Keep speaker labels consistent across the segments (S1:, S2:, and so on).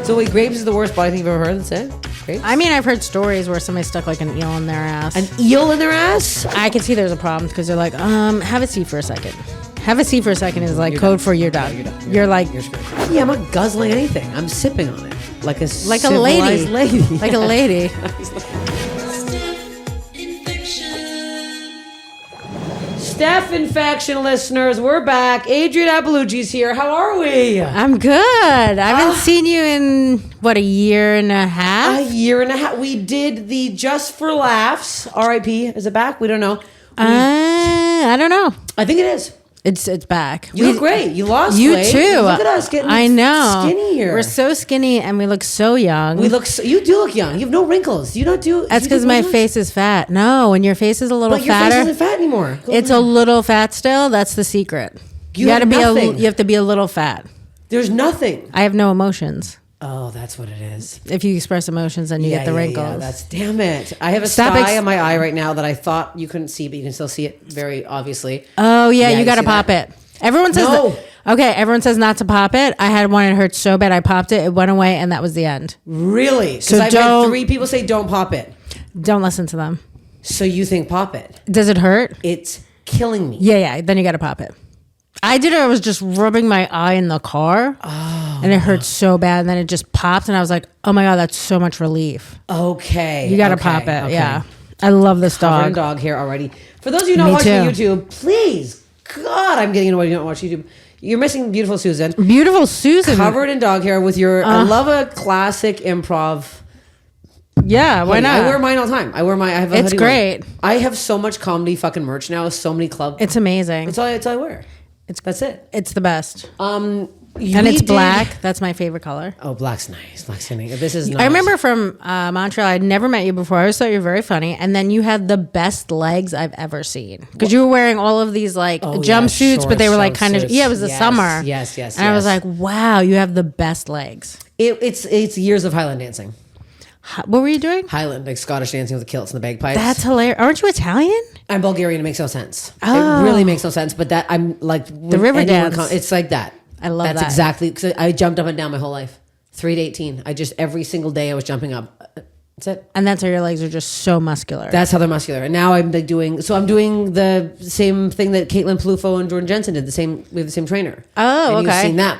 S1: So wait, grapes is the worst body thing you've ever heard? That's it? Grapes?
S2: I mean, I've heard stories where somebody stuck like an eel in their ass.
S1: An eel in their ass?
S2: I can see there's a problem because they're like, have a seat for a second. Have a seat for a second is like code for you're done. You're like,
S1: you're screwed. Yeah, I'm not guzzling anything. I'm sipping on it. Like a
S2: lady. Like a lady.
S1: Steph Infection listeners, we're back. Adrienne Iapalucci's here. How are we?
S2: I'm good. I haven't seen you in, what, a year and a half?
S1: A year and a half. We did the Just for Laughs. R.I.P. Is it back? We don't know.
S2: I don't know.
S1: I think it is.
S2: It's back.
S1: You look great. You lost
S2: you
S1: weight.
S2: too.
S1: Look at us getting skinnier.
S2: We're so skinny and we look so young.
S1: You do look young. You have no wrinkles. You don't do.
S2: That's because my face is fat. No, when your face is a little fatter.
S1: But your face isn't fat anymore.
S2: It's a little fat still. That's the secret.
S1: You have nothing.
S2: You have to be a little fat.
S1: There's nothing.
S2: I have no emotions.
S1: Oh, that's what it is.
S2: If you express emotions, then you get the wrinkles.
S1: Yeah, damn it. I have a sty on my eye right now that I thought you couldn't see, but you can still see it very obviously.
S2: Oh, yeah, you got to pop it. Everyone says everyone says not to pop it. I had one, it hurt so bad, I popped it, it went away, and that was the end.
S1: Really? Because I've had 3 people say don't pop it.
S2: Don't listen to them.
S1: So you think pop it?
S2: Does it hurt?
S1: It's killing me.
S2: Yeah, then you got to pop it. I did it, I was just rubbing my eye in the car, and it hurt so bad, and then it just popped, and I was like, oh my God, that's so much relief.
S1: Okay.
S2: You got to pop it, yeah. I love this
S1: Covered in
S2: dog.
S1: dog hair already. For those of you not watching YouTube, please, God, I'm getting annoyed you don't watch YouTube. You're missing beautiful Susan.
S2: Beautiful Susan.
S1: Covered in dog hair with your, I love a classic improv.
S2: Yeah, why not?
S1: I wear mine all the time. I have a
S2: It's
S1: hoodie
S2: great.
S1: I have so much comedy fucking merch now. So many clubs.
S2: It's amazing.
S1: That's all I wear. That's it.
S2: It's the best.
S1: And
S2: it's black. That's my favorite color.
S1: Oh, black's nice. Black's stunning. This is nice.
S2: I remember from Montreal, I'd never met you before. I always thought you were very funny. And then you had the best legs I've ever seen. Because you were wearing all of these jumpsuits, but they were like kind of, it was the summer.
S1: Yes.
S2: And I was like, wow, you have the best legs.
S1: It's years of Highland dancing.
S2: What were you doing?
S1: Highland, like Scottish dancing with the kilts and the bagpipes.
S2: That's hilarious. Aren't you Italian?
S1: I'm Bulgarian. It makes no sense.
S2: Oh.
S1: It really makes no sense. But that I'm like
S2: the river dance.
S1: It's like that.
S2: I love that.
S1: That's exactly because I jumped up and down my whole life. 3 to 18. Every single day I was jumping up. That's it.
S2: And that's how your legs are just so muscular.
S1: That's how they're muscular. And now I'm doing the same thing that Caitlin Palufo and Jordan Jensen did. We have the same trainer.
S2: Oh,
S1: and
S2: okay.
S1: You've seen that.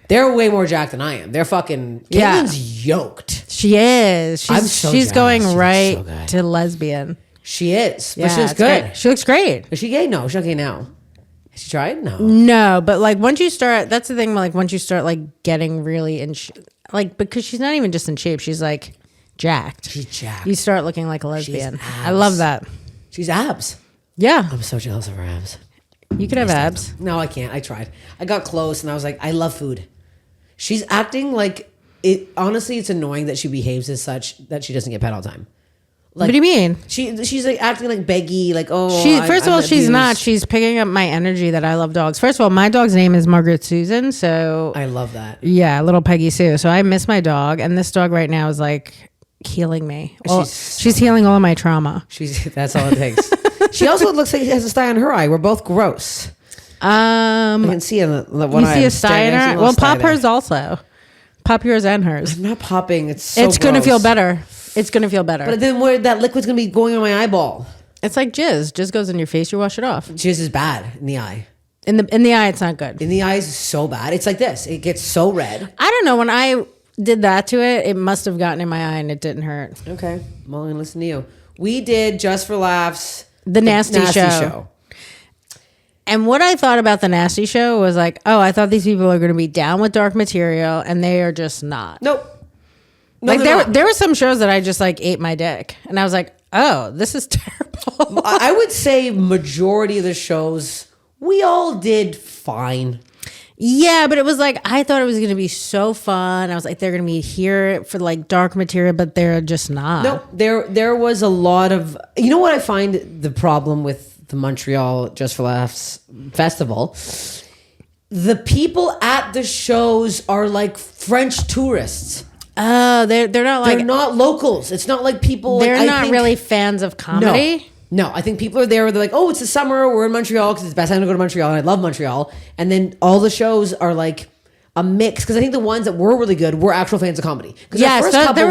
S1: They're way more jacked than I am. They're fucking. Caitlin's yoked.
S2: She is. She's going right
S1: so
S2: to lesbian.
S1: She is. But she looks good.
S2: Great. She looks great.
S1: Is she gay? No, she's not gay now. Has she tried? No.
S2: No, but like once you start, that's the thing. Like once you start like getting really in, because she's not even just in shape. She's like jacked.
S1: She's jacked.
S2: You start looking like a lesbian. I love that.
S1: She's abs.
S2: Yeah.
S1: I'm so jealous of her abs.
S2: You could have abs.
S1: No, I can't. I tried. I got close and I was like, I love food. She's acting like it. Honestly, it's annoying that she behaves as such that she doesn't get pet all the time. Like,
S2: what do you mean?
S1: She's like acting like beggy, like
S2: First of all, she's not. She's picking up my energy that I love dogs. First of all, my dog's name is Margaret Susan, so
S1: I love that.
S2: Yeah, little Peggy Sue. So I miss my dog, and this dog right now is like healing me. She's healing all of my trauma.
S1: That's all it takes. She also looks like she has a sty on her eye. We're both gross. I can see in the one eye.
S2: You see a sty in her? Well, pop hers also. Pop yours and hers.
S1: I'm not popping. It's
S2: going to feel better. It's going to feel better.
S1: But then where that liquid's going to be going on my eyeball.
S2: It's like jizz. Jizz goes in your face. You wash it off.
S1: Jizz is bad in the eye.
S2: In the eye, it's not good.
S1: In the eyes, is so bad. It's like this. It gets so red.
S2: I don't know. When I did that to it, it must have gotten in my eye and it didn't hurt.
S1: Okay. Well, I'm going to listen to you. We did Just for Laughs.
S2: The Nasty Show. And what I thought about the Nasty Show was like, oh, I thought these people are going to be down with dark material, and they are just not.
S1: Nope. No,
S2: like there were some shows that I just like ate my dick, and I was like, oh, this is terrible.
S1: I would say majority of the shows we all did fine.
S2: Yeah, but it was like I thought it was going to be so fun. I was like, they're going to be here for like dark material, but they're just not.
S1: No, there was a lot of. You know what I find the problem with the Montreal Just for Laughs festival? The people at the shows are like French tourists.
S2: Oh, they're not like...
S1: They're not locals. It's not like people...
S2: They're
S1: like,
S2: not really fans of comedy?
S1: No, I think people are there. They're like, oh, it's the summer. We're in Montreal because it's the best time to go to Montreal. And I love Montreal. And then all the shows are like a mix, because I think the ones that were really good were actual fans of comedy.
S2: Yeah, so there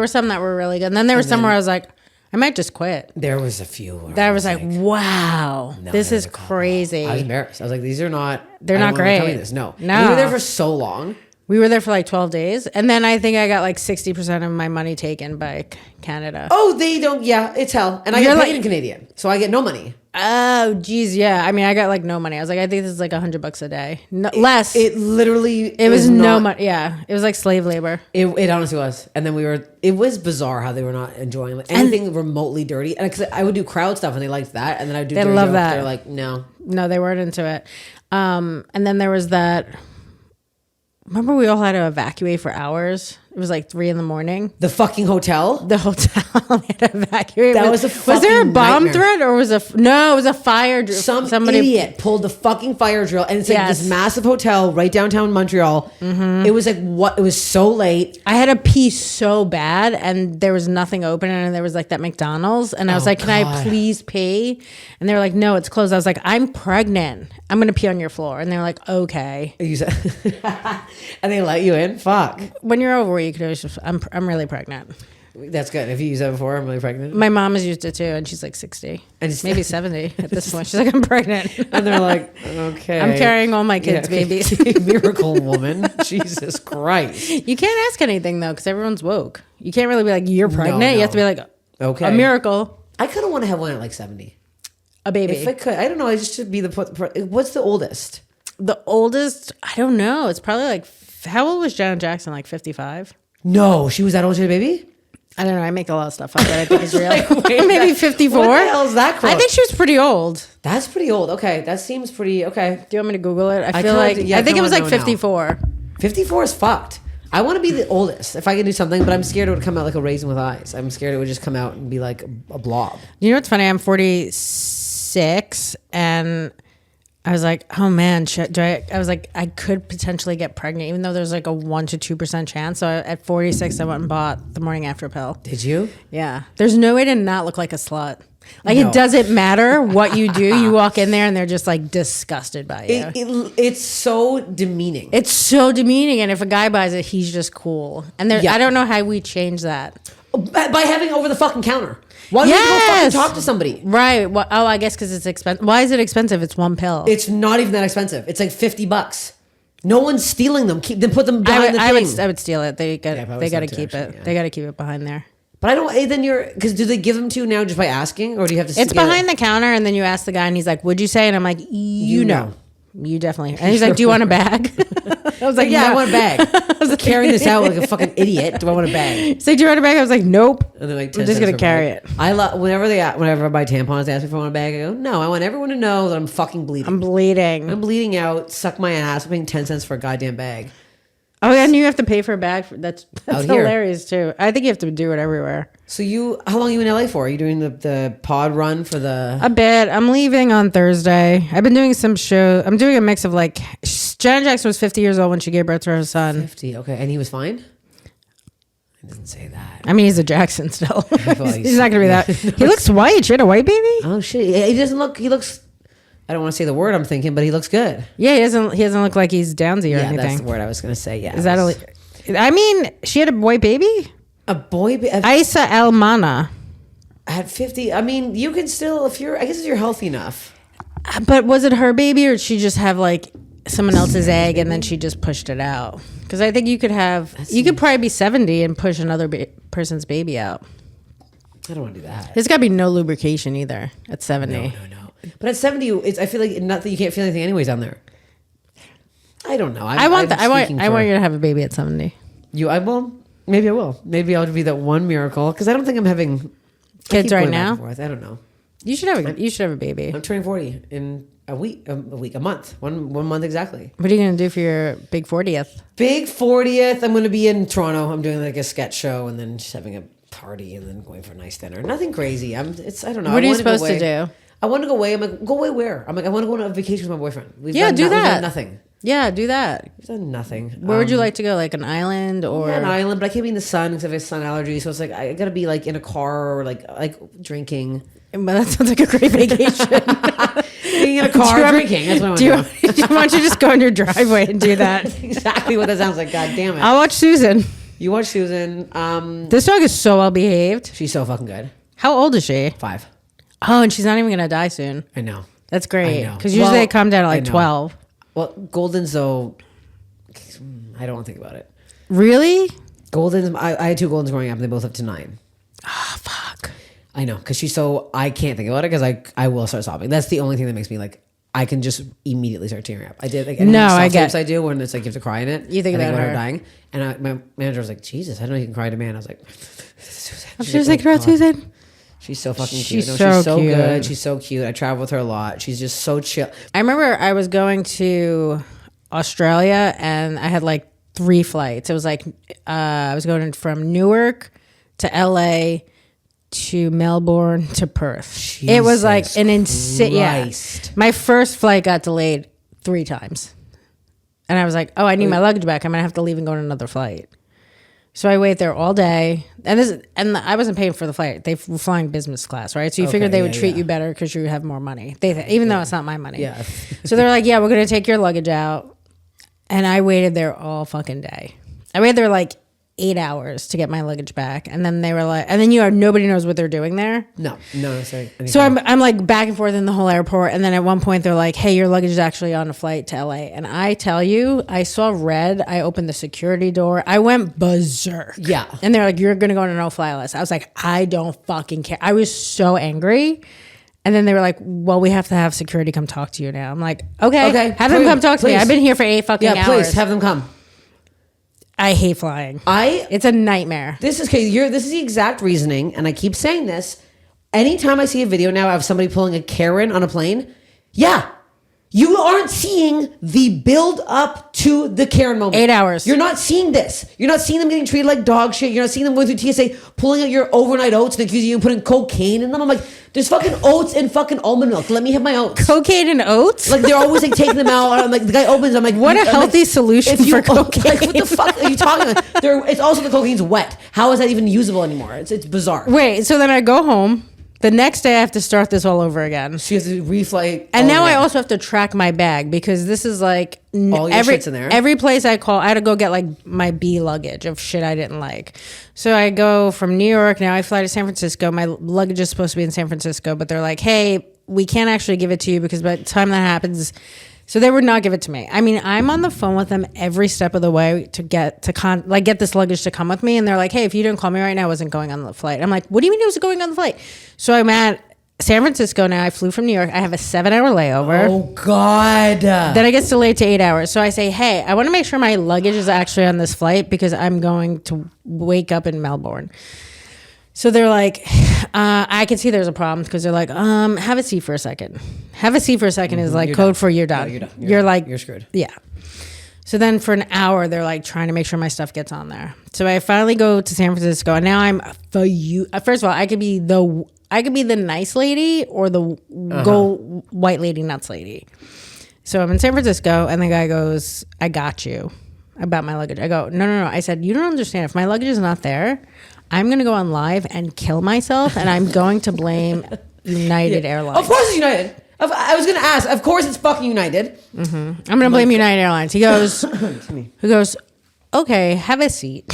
S2: were some that were really good, and then there were some where I was like, I might just quit.
S1: There was a few
S2: that I was like, wow, this is crazy.
S1: I was embarrassed. I was like, these are not.
S2: They're not great.
S1: Tell me this. No. We were there for so long.
S2: We were there for like 12 days. And then I think I got like 60% of my money taken by Canada.
S1: Oh, they don't. Yeah, it's hell. And I get paid in Canadian. So I get no money.
S2: Oh, geez. Yeah. I mean, I got like no money. I was like, I think this is like $100 a day. No, less.
S1: It literally.
S2: It was no money. Yeah. It was like slave labor.
S1: It honestly was. And then it was bizarre how they were not enjoying like anything remotely dirty. And cause I would do crowd stuff and they liked that. And then I would do dirty jokes. They're like, no.
S2: No, they weren't into it. And then there was that. Remember we all had to evacuate for hours? It was like 3 a.m.
S1: The fucking hotel?
S2: The hotel. We had to evacuate.
S1: That was a fucking
S2: Was there a bomb
S1: nightmare.
S2: Threat or was no, it was a fire drill.
S1: Somebody idiot pulled the fucking fire drill and it's like this massive hotel right downtown Montreal. Mm-hmm. It was like it was so late.
S2: I had to pee so bad and there was nothing open and there was like that McDonald's and I was like, can I please pee? And they were like, no, it's closed. I was like, I'm pregnant. I'm going to pee on your floor. And they were like, okay.
S1: And they let you in? Fuck.
S2: When you're over, you can always just, I'm really pregnant.
S1: That's good. Have you used that before? I'm really pregnant.
S2: My mom has used it too, and she's like 60, and maybe 70 at this point. She's like, I'm pregnant,
S1: and they're like, okay,
S2: I'm carrying all my kids' babies.
S1: Miracle woman, Jesus Christ!
S2: You can't ask anything though, because everyone's woke. You can't really be like, you're pregnant. No. You have to be like, okay, a miracle.
S1: I kind of want to have one at like 70,
S2: a baby.
S1: If I could, I don't know. I just should be what's the oldest?
S2: The oldest, I don't know. It's probably like, how old was Janet Jackson? Like 55?
S1: No, she was that old to a baby.
S2: I don't know. I make a lot of stuff up that I think is real.
S1: Like, wait,
S2: maybe 54.
S1: What the hell is that?
S2: I think she was pretty old.
S1: That's pretty old. Okay, that seems pretty okay.
S2: Do you want me to Google it? I feel like I think it was like 54.
S1: Now. 54 is fucked. I want to be the oldest if I can do something, but I'm scared it would come out like a raisin with eyes. I'm scared it would just come out and be like a blob.
S2: You know what's funny? I'm 46 and I was like, oh man, I was like, I could potentially get pregnant, even though there's like a 1 to 2% chance. So at 46, I went and bought the morning after pill.
S1: Did you?
S2: Yeah. There's no way to not look like a slut. Like it doesn't matter what you do. You walk in there and they're just like disgusted by you.
S1: It's so demeaning.
S2: It's so demeaning. And if a guy buys it, he's just cool. And I don't know how we change that.
S1: By having over the fucking counter. Why do you go fucking talk to somebody?
S2: Right. Well, I guess because it's expensive. Why is it expensive? It's one pill.
S1: It's not even that expensive. It's like $50. No one's stealing them. Put them behind the thing.
S2: I would steal it. They got to keep it. Yeah. They got to keep it behind there.
S1: But I don't. Then because do they give them to you now just by asking, or do you have to?
S2: It's behind the counter, and then you ask the guy, and he's like, "Would you say?" And I'm like, "You know." You definitely. And he's like, "Do you want a bag?" I was like,
S1: "Yeah,
S2: no.
S1: I want a bag." I was carrying this out like a fucking idiot. Do I want a bag?
S2: He's like, "Do you want a bag?" I was like, "Nope." And they're like, "We're just gonna carry it."
S1: I love whenever I buy tampons, they ask me if I want a bag. I go, "No, I want everyone to know that I'm fucking bleeding.
S2: I'm bleeding
S1: out. Suck my ass. I'm paying 10 cents for a goddamn bag."
S2: Oh, and you have to pay for a bag. That's hilarious too. I think you have to do it everywhere.
S1: So how long are you in LA for? Are you doing the pod run for the?
S2: A bit. I'm leaving on Thursday. I've been doing some show. I'm doing a mix of like, Janet Jackson was 50 years old when she gave birth to her son.
S1: 50, okay. And he was fine? It doesn't say that.
S2: I mean, he's a Jackson still. He's not going to be that. He looks white. She had a white baby?
S1: Oh, shit. He looks, I don't want to say the word I'm thinking, but he looks good.
S2: Yeah, he doesn't look like he's downsy or anything. Yeah,
S1: that's the word I was going to say, yeah.
S2: Is that I mean, she had a white baby?
S1: A boy baby?
S2: Isa Almana.
S1: At 50, I mean, you can still, I guess if you're healthy enough.
S2: But was it her baby or did she just have like someone else's egg and then she just pushed it out? Because I think you could probably be 70 and push another person's baby out.
S1: I don't want to do that.
S2: There's got to be no lubrication either at 70.
S1: No. But at 70, I feel like not that you can't feel anything anyways down there. I don't know.
S2: I want you to have a baby at 70.
S1: I will. Maybe I will. Maybe I'll be that one miracle because I don't think I'm having
S2: kids right now.
S1: I don't know.
S2: You should have a baby.
S1: I'm turning 40 in a month. One month exactly.
S2: What are you gonna do for your big 40th?
S1: Big 40th. I'm gonna be in Toronto. I'm doing like a sketch show and then just having a party and then going for a nice dinner. Nothing crazy. I don't know.
S2: What are you supposed to do?
S1: I want to go away. I'm like, go away where? I'm like, I want to go on a vacation with my boyfriend.
S2: Do that.
S1: We've done nothing.
S2: Yeah, do that.
S1: We've done nothing.
S2: Where would you like to go? Like an island or?
S1: Yeah, an island, but I can't be in the sun because I have a sun allergy. So it's like, I got to be like in a car or like drinking.
S2: But that sounds like a great vacation.
S1: being in a car drinking. That's what I want to do.
S2: Why don't you just go in your driveway and do that?
S1: Exactly what that sounds like. God damn it.
S2: I'll watch Susan.
S1: You watch Susan.
S2: This dog is so well behaved.
S1: She's so fucking good.
S2: How old is she?
S1: 5.
S2: Oh, and she's not even gonna die soon.
S1: I know.
S2: That's great.
S1: I know.
S2: Because usually they come down at like 12.
S1: Well, Golden's though, I don't want to think about it.
S2: Really?
S1: Golden's, I had 2 Goldens growing up and they both up to 9.
S2: Oh, fuck.
S1: I know. Because she's so, I can't think about it because I will start sobbing. That's the only thing that makes me like, I can just immediately start tearing up. I did like any
S2: I get.
S1: I do when it's like you have to cry in it.
S2: You think about her
S1: dying, and my manager was like, "Jesus, I don't know you can cry to man." I was like,
S2: "She was like, about Susan."
S1: She's so fucking cute.
S2: She's so cute.
S1: Good. She's so cute. I travel with her a lot. She's just so chill.
S2: I remember I was going to Australia and I had like 3 flights. It was like I was going from Newark to LA to Melbourne to Perth. It was like an insane. Yeah. My first flight got delayed 3 times. And I was like, oh, I need my luggage back. I'm going to have to leave and go on another flight. So I wait there all day. And I wasn't paying for the flight. They were flying business class, right? So you figured they would treat you better because you have more money. Even though it's not my money.
S1: Yeah.
S2: So they're like, yeah, we're going to take your luggage out. And I waited there all fucking day. I waited there like 8 hours to get my luggage back, and then they were like, and then nobody knows what they're doing there.
S1: No, sorry.
S2: So I'm like back and forth in the whole airport, and then at one point they're like, "Hey, your luggage is actually on a flight to LA." And I tell you, I saw red. I opened the security door. I went berserk.
S1: Yeah.
S2: And they're like, "You're gonna go on a no-fly list." I was like, "I don't fucking care." I was so angry. And then they were like, "Well, we have to have security come talk to you now." I'm like, "Okay, have them come talk to me. I've been here for 8 fucking hours."
S1: Yeah, please have them come.
S2: I hate flying. It's a nightmare.
S1: This is crazy. This is the exact reasoning, and I keep saying this. Anytime I see a video now of somebody pulling a Karen on a plane, yeah, you aren't seeing the build up to the Karen moment.
S2: 8 hours.
S1: You're not seeing this. You're not seeing them getting treated like dog shit. You're not seeing them going through TSA, pulling out your overnight oats and accusing you of putting cocaine in them. I'm like, there's fucking oats and fucking almond milk. Let me have my oats.
S2: Cocaine and oats?
S1: Like they're always like taking them out. I'm like, the guy opens. I'm like,
S2: what a healthy solution for cocaine.
S1: Like, what the fuck are you talking about? It's also the cocaine's wet. How is that even usable anymore? It's bizarre.
S2: Wait, so then I go home. The next day I have to start this all over again.
S1: So you have to refly.
S2: And now I also have to track my bag because this is like
S1: all your shit's in there.
S2: Every place I call, I had to go get like my B luggage of shit I didn't like. So I go from New York. Now I fly to San Francisco. My luggage is supposed to be in San Francisco, but they're like, "Hey, we can't actually give it to you because by the time that happens," so they would not give it to me. I mean, I'm on the phone with them every step of the way to get this luggage to come with me. And they're like, "Hey, if you didn't call me right now, I wasn't going on the flight." I'm like, "What do you mean it was going on the flight?" So I'm at San Francisco now. I flew from New York. I have a 7-hour layover.
S1: Oh, God.
S2: Then it gets delayed to 8 hours. So I say, "Hey, I want to make sure my luggage is actually on this flight because I'm going to wake up in Melbourne." So they're like, I can see there's a problem because they're like, have a seat for a second. Have a seat for a 2nd is like code for you're done.
S1: You're done.
S2: You're like,
S1: you're screwed.
S2: Yeah. So then for an hour, they're like trying to make sure my stuff gets on there. So I finally go to San Francisco, and now I'm for you. First of all, I could be the nice lady or the go white lady nuts lady. So I'm in San Francisco, and the guy goes, "I got you," about my luggage. I go, no. I said, "You don't understand. If my luggage is not there, I'm going to go on live and kill myself, and I'm going to blame United Airlines."
S1: Of course it's United. I was going to ask. Of course it's fucking United.
S2: Mm-hmm. I'm going to blame United Airlines. He goes, "Okay, have a seat."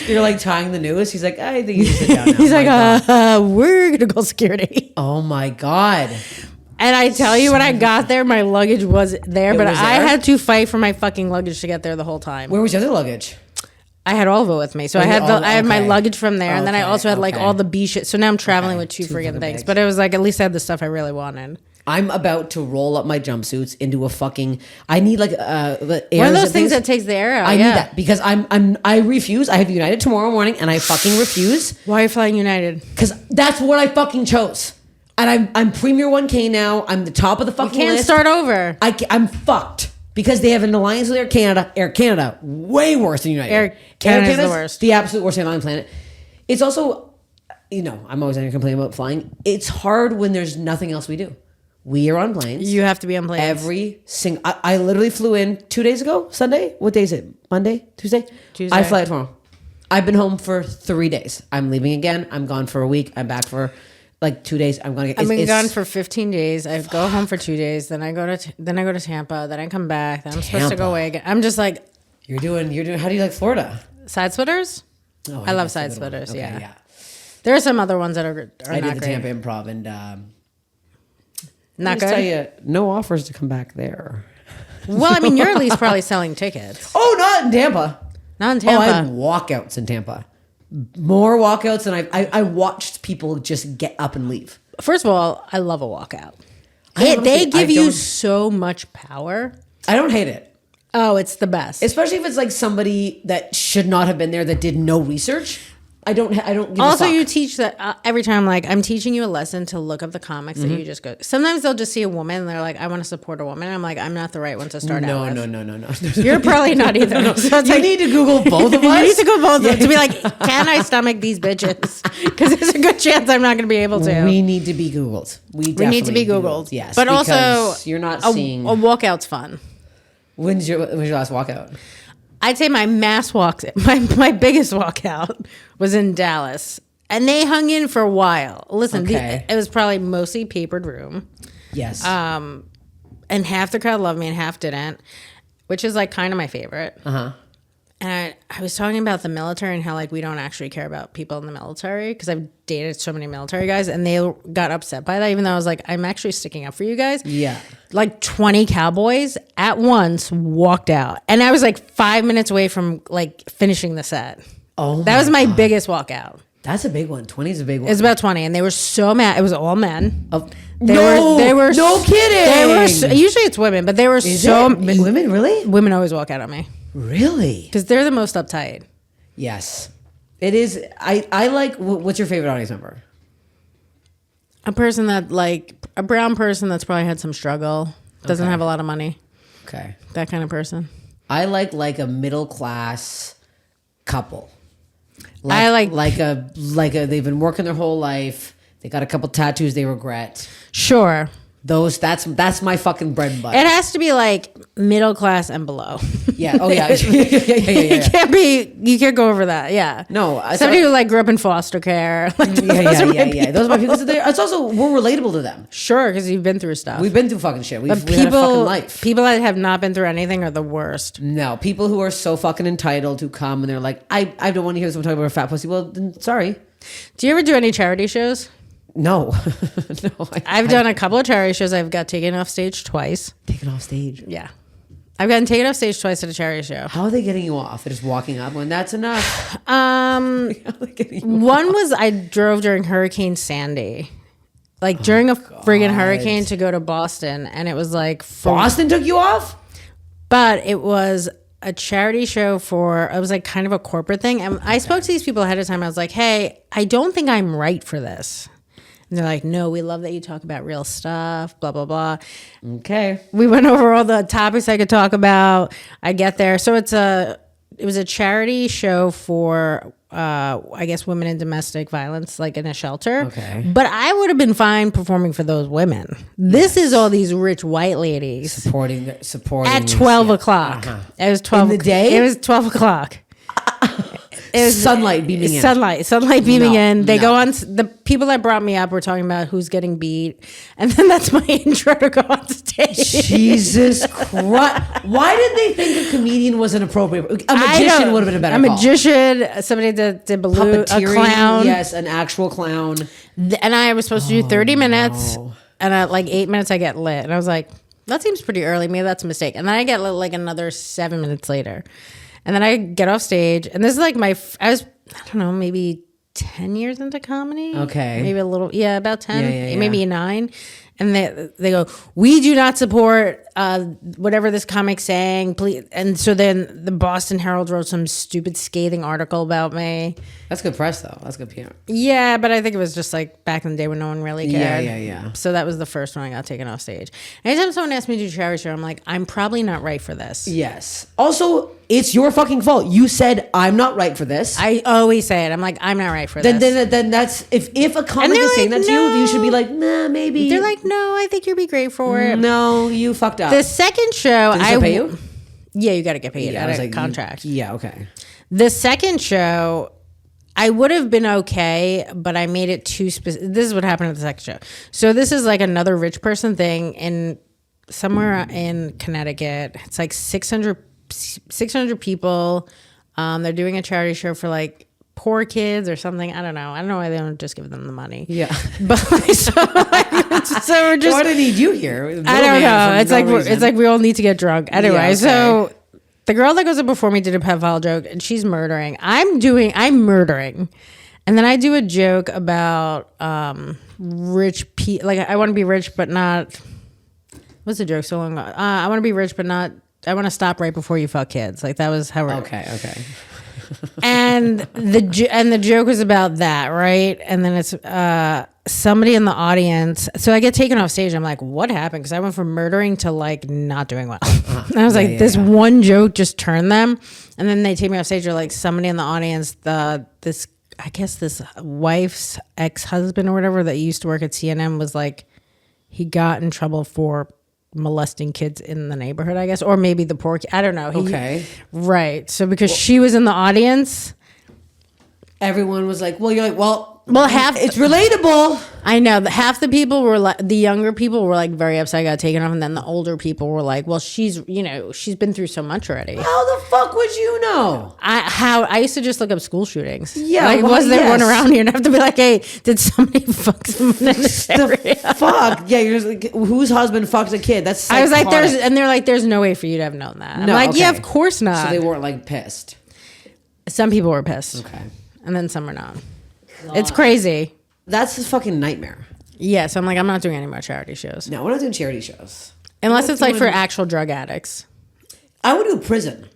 S1: You're like tying the noose. He's like, "I think you should sit down now."
S2: He's like, "We're going to call security."
S1: Oh, my God.
S2: And I tell you, when I got there, my luggage was there, but I
S1: there?
S2: had to fight for my fucking luggage to get there the whole time.
S1: Where was your other luggage?
S2: I had all of it with me. So I had my luggage from there, and then I also had like all the B shit. So now I'm traveling with two friggin' things. But it was like, at least I had the stuff I really wanted.
S1: I'm about to roll up my jumpsuits into a fucking. I need like
S2: one of those things that takes the air out.
S1: I need that because I refuse. I have United tomorrow morning, and I fucking refuse.
S2: Why are you flying United?
S1: Because that's what I fucking chose. And I'm Premier 1K now. I'm the top of the fucking
S2: list. You can't start over.
S1: I'm fucked. Because they have an alliance with Air Canada. Air Canada, way worse than United.
S2: Air Canada's the worst.
S1: The absolute worst airline on the planet. It's also, I'm always going to complain about flying. It's hard when there's nothing else we do. We are on planes.
S2: You have to be on planes.
S1: Every single... I literally flew in 2 days ago, Sunday. What day is it? Monday? Tuesday?
S2: Tuesday.
S1: I fly tomorrow. I've been home for 3 days. I'm leaving again. I'm gone for a week. I'm back for... Like 2 days, I'm gonna get.
S2: I've been gone for 15 days. I go home for 2 days. Then I go to Tampa. Then I come back. Then I'm supposed to go away again. I'm just like,
S1: you're doing. How do you like Florida?
S2: Side splitters.
S1: Oh,
S2: I love side splitters.
S1: Okay,
S2: yeah. There are some other ones that are
S1: I
S2: not
S1: did the
S2: great.
S1: Tampa Improv and
S2: Not good.
S1: tell you, no offers to come back there.
S2: Well, I mean, you're at least probably selling tickets.
S1: Oh, not in Tampa.
S2: Not in
S1: Oh, I
S2: Tampa.
S1: had walkouts in Tampa. More walkouts than I watched people just get up and leave.
S2: First of all, I love a walkout.
S1: I
S2: They give you
S1: don't-
S2: so much power.
S1: I don't hate it.
S2: Oh, it's the best.
S1: Especially if it's like somebody that should not have been there that did no research. I don't give
S2: Also,
S1: a fuck.
S2: you teach that every time, like, I'm teaching you a lesson to look up the comics that you just go. Sometimes they'll just see a woman and they're like, I want to support a woman. And I'm like, I'm not the right one to start out with.
S1: No.
S2: You're probably not either. So it's
S1: You
S2: like,
S1: need to Google both of us.
S2: you need to go both to be like, can I stomach these bitches? Because there's a good chance I'm not going to be able to.
S1: We need to be Googled. We
S2: need to be Googled.
S1: Yes.
S2: But
S1: because
S2: also,
S1: you're not
S2: a
S1: seeing.
S2: walkout's fun.
S1: When's your last walkout?
S2: I'd say my my biggest walkout was in Dallas, and they hung in for a while. Listen,
S1: Okay.
S2: it was probably mostly papered room,
S1: Yes.
S2: and half the crowd loved me and half didn't, which is like kind of my favorite. And I was talking about the military and how like we don't actually care about people in the military because I've dated so many military guys and they got upset by that, even though I was like, I'm actually sticking up for you guys.
S1: Yeah.
S2: Like 20 cowboys at once walked out. And I was like 5 minutes away from like finishing the set.
S1: Oh,
S2: that was my biggest walkout.
S1: That's a big one. 20 is a big one.
S2: It was about 20 and they were so mad. It was all men.
S1: Oh,
S2: They
S1: no
S2: were
S1: kidding.
S2: They were usually it's women, but they were
S1: women really?
S2: Women always walk out on me.
S1: Really?
S2: Because they're the most uptight.
S1: Yes. It is. I like. What's your favorite audience member?
S2: A person that like a brown person that's probably had some struggle, doesn't have a lot of money.
S1: Okay.
S2: That kind of person.
S1: I like a middle class couple.
S2: I
S1: like a they've been working their whole life. They got a couple tattoos they regret.
S2: Sure.
S1: That's my fucking bread and butter.
S2: It has to be like middle class and below.
S1: Yeah. Oh yeah. Yeah.
S2: You can't go over that. Yeah.
S1: No.
S2: Somebody who like grew up in foster care. Like,
S1: Yeah. Those are my people. It's also we're relatable to them.
S2: Sure, because you've been through stuff.
S1: We've been through fucking shit. We've had a fucking
S2: people
S1: life.
S2: that have not been through anything are the worst.
S1: No, people who are so fucking entitled who come and they're like, I don't want to hear someone talk about a fat pussy. Well, then, sorry.
S2: Do you ever do any charity shows?
S1: No.
S2: I've done a couple of charity shows. I've got taken off stage twice.
S1: Taken off stage.
S2: Yeah. I've gotten taken off stage twice at a charity show.
S1: How are they getting you off? They're just walking up when that's enough.
S2: One was I drove during Hurricane Sandy. Like during a friggin' hurricane to go to Boston. And it was like...
S1: Boston took you off?
S2: But it was a charity show it was like kind of a corporate thing. And I spoke to these people ahead of time. I was like, hey, I don't think I'm right for this. And they're like, no, we love that you talk about real stuff, blah, blah, blah.
S1: Okay.
S2: We went over all the topics I could talk about. I get there. So it was a charity show for, I guess, women in domestic violence, like in a shelter.
S1: Okay.
S2: But I would have been fine performing for those women. This is all these rich white ladies.
S1: Supporting.
S2: At 12 o'clock. It was 12
S1: In the day?
S2: It was 12 o'clock. It was
S1: sunlight beaming in.
S2: Sunlight beaming in. They
S1: no.
S2: go on. The people that brought me up were talking about who's getting beat, and then that's my intro to go on stage.
S1: Jesus Christ! Why did they think a comedian was inappropriate? A magician would have been a better.
S2: A magician, somebody that did balloon, a clown.
S1: Yes, an actual clown.
S2: And I was supposed to do 30 minutes, and at like 8 minutes I get lit, and I was like, that seems pretty early. Maybe that's a mistake. And then I get lit like another 7 minutes later. And then I get off stage, and this is like I don't know, maybe 10 years into comedy.
S1: Okay.
S2: Maybe a little, about 10,
S1: Yeah.
S2: maybe 9. And they go, we do not support whatever this comic's saying, please. And so then the Boston Herald wrote some stupid scathing article about me.
S1: That's good press, though. That's good PR.
S2: Yeah, but I think it was just like back in the day when no one really cared.
S1: Yeah.
S2: So that was the first one I got taken off stage. Anytime someone asks me to do a charity show, I'm like, I'm probably not right for this.
S1: Yes. Also, it's your fucking fault. You said I'm not right for this.
S2: I always say it. I'm like, I'm not right for this.
S1: Then that's if a comic is saying that to you, you should be like, nah, maybe.
S2: They're like, no, I think you'd be great for it.
S1: No, you fucked up.
S2: The second show,
S1: Did they pay you?
S2: Yeah, you got to get paid.
S1: Yeah,
S2: I
S1: I was
S2: had a
S1: like,
S2: contract.
S1: Yeah, okay.
S2: The second show, I would have been okay, but I made it too specific. This is what happened at the sex show. So this is like another rich person thing in somewhere in Connecticut. It's like 600 people. They're doing a charity show for like poor kids or something. I don't know. I don't know why they don't just give them the money.
S1: Yeah.
S2: But so we're just.
S1: Why do they need you here?
S2: I don't know. It's like we all need to get drunk anyway.
S1: Yeah, okay.
S2: So the girl that goes up before me did a pedophile joke, and she's murdering. I'm murdering, and then I do a joke about rich people. Like I want to be rich, but not. What's the joke so long ago? I want to be rich, but not. I want to stop right before you fuck kids. Like that was how.
S1: Okay.
S2: And the joke was about that, right? And then it's somebody in the audience. So I get taken off stage. I'm like, what happened? Because I went from murdering to like not doing well. And I was like, this one joke just turned them. And then they take me off stage. They're like, somebody in the audience, this wife's ex-husband or whatever that used to work at CNN was like, he got in trouble for molesting kids in the neighborhood, I guess, or maybe the poor kid. I don't know.
S1: Okay.
S2: Right. So because she was in the audience,
S1: everyone was like, well, you're like, well, it's relatable.
S2: I know that half the people were like, the younger people were like very upset I got taken off, and then the older people were like, well, she's been through so much already.
S1: How the fuck would you know?
S2: I used to just look up school shootings.
S1: Yeah,
S2: like was there one around here? And I have to be like, hey, did somebody fuck someone in this area?
S1: Fuck yeah, you're just like, whose husband fucks a kid? That's
S2: I was like, they're like, there's no way for you to have known that. I'm like, okay. Yeah, of course not.
S1: So they weren't like pissed.
S2: Some people were pissed.
S1: Okay,
S2: and then some were not. God. It's crazy.
S1: That's a fucking nightmare.
S2: Yeah, so I'm like, I'm not doing any more charity shows.
S1: No, we're not doing charity shows.
S2: Unless it's like for actual drug addicts.
S1: I would do prison.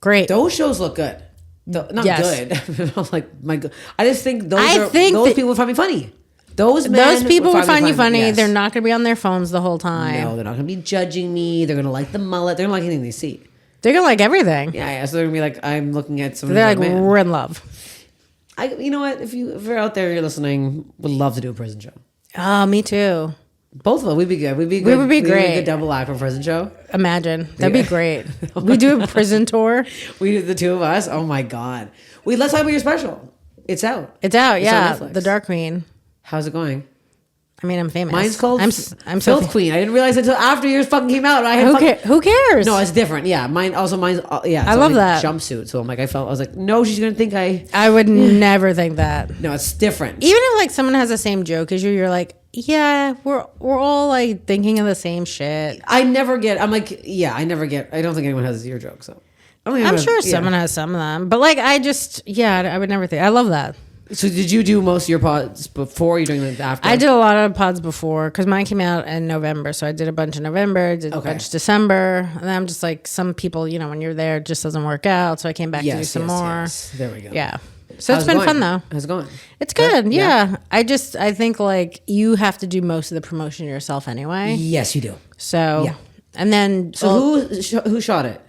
S1: Great. Those shows look good. Not good. I'm like, my God. I just think those people would find me funny. Those
S2: people would find you funny. Yes. They're not going to be on their phones the whole time.
S1: No, they're not going to be judging me. They're going to like the mullet. They're going to like anything they see.
S2: They're going to like everything.
S1: Yeah. So they're going to be like, I'm looking at someone.
S2: They're like, we're in love.
S1: You know what? If you're out there, you're listening, would love to do a prison show.
S2: Oh, me too.
S1: Both of us, we'd be good. We would be great. A good double act for a prison show.
S2: Imagine. That'd be great. We do a prison tour.
S1: We do the two of us. Oh my God. Let's talk about your special. It's out.
S2: Yeah. The Dark Queen.
S1: How's it going?
S2: I mean, I'm famous.
S1: Mine's called
S2: I'm
S1: Filth Queen. I didn't realize until after yours fucking came out.
S2: Who cares?
S1: No, it's different. Yeah, mine's
S2: I love that
S1: jumpsuit. So I'm like, I was like, no, she's gonna think
S2: I would never think that.
S1: No, it's different.
S2: Even if like someone has the same joke as you're like, yeah, we're all like thinking of the same shit.
S1: I never get. I don't think anyone has your joke. So
S2: I'm sure someone has some of them, but like I would never think. I love that.
S1: So did you do most of your pods before? You're doing it after?
S2: I did a lot of pods before because mine came out in November. So I did a bunch in November, did a bunch December. And then I'm just like, some people, when you're there, it just doesn't work out. So I came back to do some more. Yes.
S1: There we go.
S2: Yeah. So it's been fun though.
S1: How's it going?
S2: It's good. Yeah. I think like you have to do most of the promotion yourself anyway.
S1: Yes, you do.
S2: So, and then.
S1: So who shot it?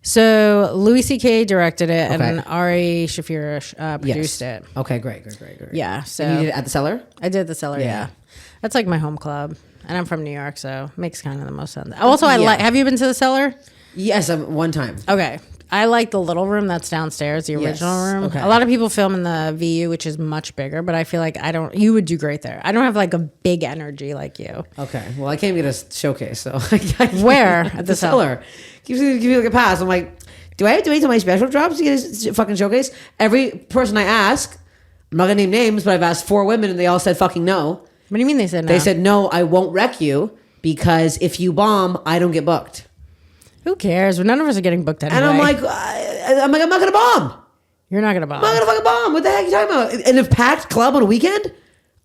S2: So Louis C.K. directed it, and Ari Shafir produced it.
S1: Okay, great.
S2: Yeah. So
S1: and you did it at the Cellar?
S2: I did the Cellar. Yeah. That's like my home club, and I'm from New York, so it makes kind of the most sense. Also, Have you been to the Cellar?
S1: Yes, one time.
S2: Okay. I like the little room that's downstairs, the original room. Okay. A lot of people film in the VU, which is much bigger, but I feel like you would do great there. I don't have like a big energy like you.
S1: Okay. Well, I can't get a showcase, so.
S2: Where? At the Cellar.
S1: Give me like a pass. I'm like, do I have to wait till my special drops to get a fucking showcase? Every person I ask, I'm not gonna name names, but I've asked 4 women and they all said fucking no.
S2: What do you mean they said no?
S1: They said, no, I won't wreck you because if you bomb, I don't get booked.
S2: Who cares? Well, none of us are getting booked anyway.
S1: And I'm like, I'm not gonna bomb.
S2: You're not gonna bomb.
S1: I'm not gonna fucking bomb. What the heck are you talking about? In a packed club on a weekend?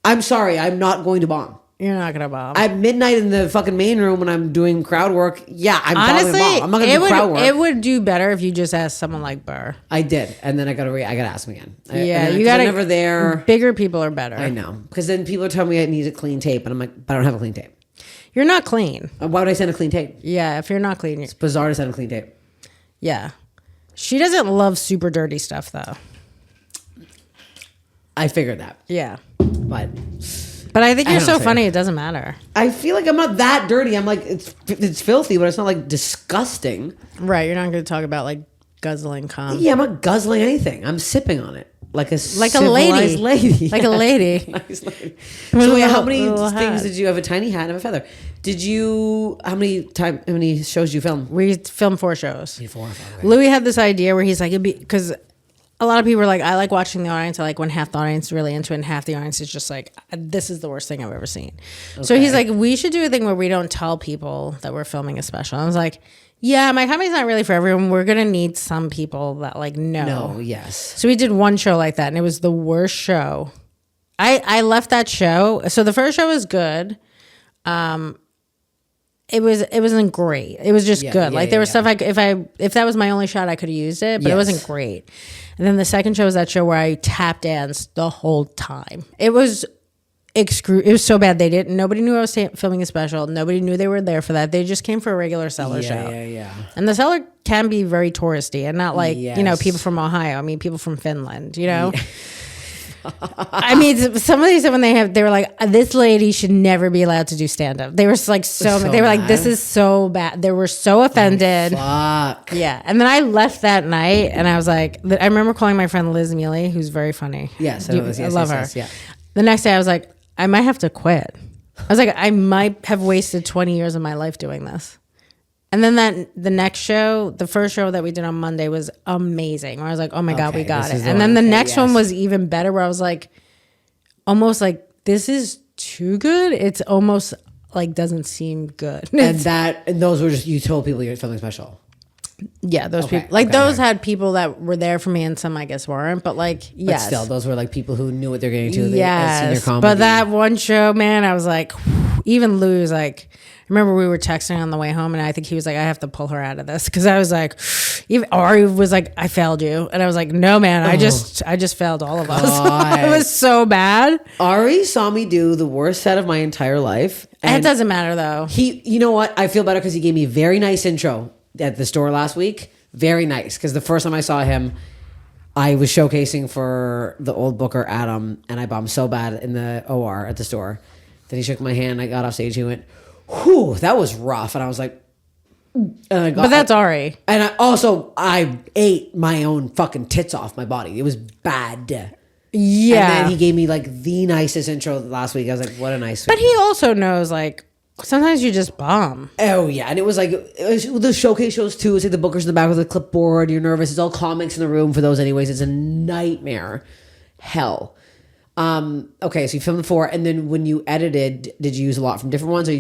S1: I'm sorry, I'm not going to bomb.
S2: You're not gonna bomb.
S1: At midnight in the fucking main room when I'm doing crowd work, I'm honestly, probably bomb. I'm not gonna do crowd work.
S2: It would do better if you just asked someone like Burr.
S1: I did, and then I gotta ask him again.
S2: You gotta.
S1: Never there.
S2: Bigger people are better.
S1: I know, because then people are telling me I need a clean tape, and I'm like, but I don't have a clean tape.
S2: You're not clean.
S1: Why would I send a clean tape?
S2: Yeah, if you're not clean,
S1: it's bizarre to send a clean tape.
S2: Yeah, she doesn't love super dirty stuff though.
S1: I figured that.
S2: Yeah,
S1: but
S2: I think you're so funny. It doesn't matter.
S1: I feel like I'm not that dirty. I'm like it's filthy, but it's not like disgusting.
S2: Right. You're not going to talk about like guzzling cum.
S1: Yeah, I'm not guzzling anything. I'm sipping on it. like a
S2: lady.
S1: lady.
S2: Like a lady.
S1: Nice lady.
S2: With
S1: So
S2: a
S1: wait, how
S2: little-
S1: many
S2: little
S1: things
S2: hat.
S1: did you have? A tiny hat and a feather. How many shows did you film?
S2: We filmed 4 shows.
S1: 4 or 5.
S2: Louis had this idea where he's like, it'd be because a lot of people are like, I like watching the audience. I like when half the audience is really into it and half the audience is just like, this is the worst thing I've ever seen. So he's like, we should do a thing where we don't tell people that we're filming a special. I was like, yeah, my comedy's not really for everyone. We're going to need some people that like know.
S1: No, yes.
S2: So we did one show like that and it was the worst show. I left that show. So the first show was good. It wasn't great. It was just good. Like there was stuff if that was my only shot, I could have used it, but it wasn't great. And then the second show was that show where I tap danced the whole time. It was it was so bad. Nobody knew I was filming a special. Nobody knew they were there for that. They just came for a regular cellar show.
S1: Yeah.
S2: And the cellar can be very touristy and not like, people from Ohio. I mean, people from Finland, Yeah. I mean, some of these when they were like, this lady should never be allowed to do stand up. They were like they were like, this is so bad. They were so offended.
S1: Fuck.
S2: Yeah. And then I left that night and I was like, I remember calling my friend Liz Mealy, who's very funny.
S1: Yes,
S2: I love her.
S1: Yes, yeah.
S2: The next day I was like, I might have to quit. I was like, I might have wasted 20 years of my life doing this. And then the next show, the first show that we did on Monday was amazing. Where I was like, oh my God, we got it. And then the next one was even better where I was like, almost like, this is too good. It's almost like doesn't seem good.
S1: And those were just, you told people you're filming special.
S2: Yeah, those people. Like those had people that were there for me and some I guess weren't. But like, yes.
S1: But still, those were like people who knew what they're getting to.
S2: Yes.
S1: Senior comedy.
S2: But that one show, man, I was like, even Lou was like, I remember we were texting on the way home and I think he was like, I have to pull her out of this. Cause I was like, even Ari was like, I failed you. And I was like, no, man, I just failed all of us. It was so bad.
S1: Ari saw me do the worst set of my entire life.
S2: And it doesn't matter though.
S1: You know what? I feel better because he gave me a very nice intro at the store last week. Very nice. Because the first time I saw him, I was showcasing for the old booker, Adam, and I bombed so bad in the OR at the store. Then he shook my hand. I got off stage. He went, whew, that was rough. And I was like, but
S2: that's Ari.
S1: And I ate my own fucking tits off my body. It was bad.
S2: Yeah.
S1: And then he gave me like the nicest intro last week. I was like, what a nice.
S2: But he also knows like, sometimes you just bomb.
S1: Oh yeah. And it was like, the showcase shows too. It's like the bookers in the back with the clipboard. You're nervous. It's all comics in the room for those anyways. It's a nightmare. Hell. Okay, so you filmed 4, and then when you edited, did you use a lot from different ones, or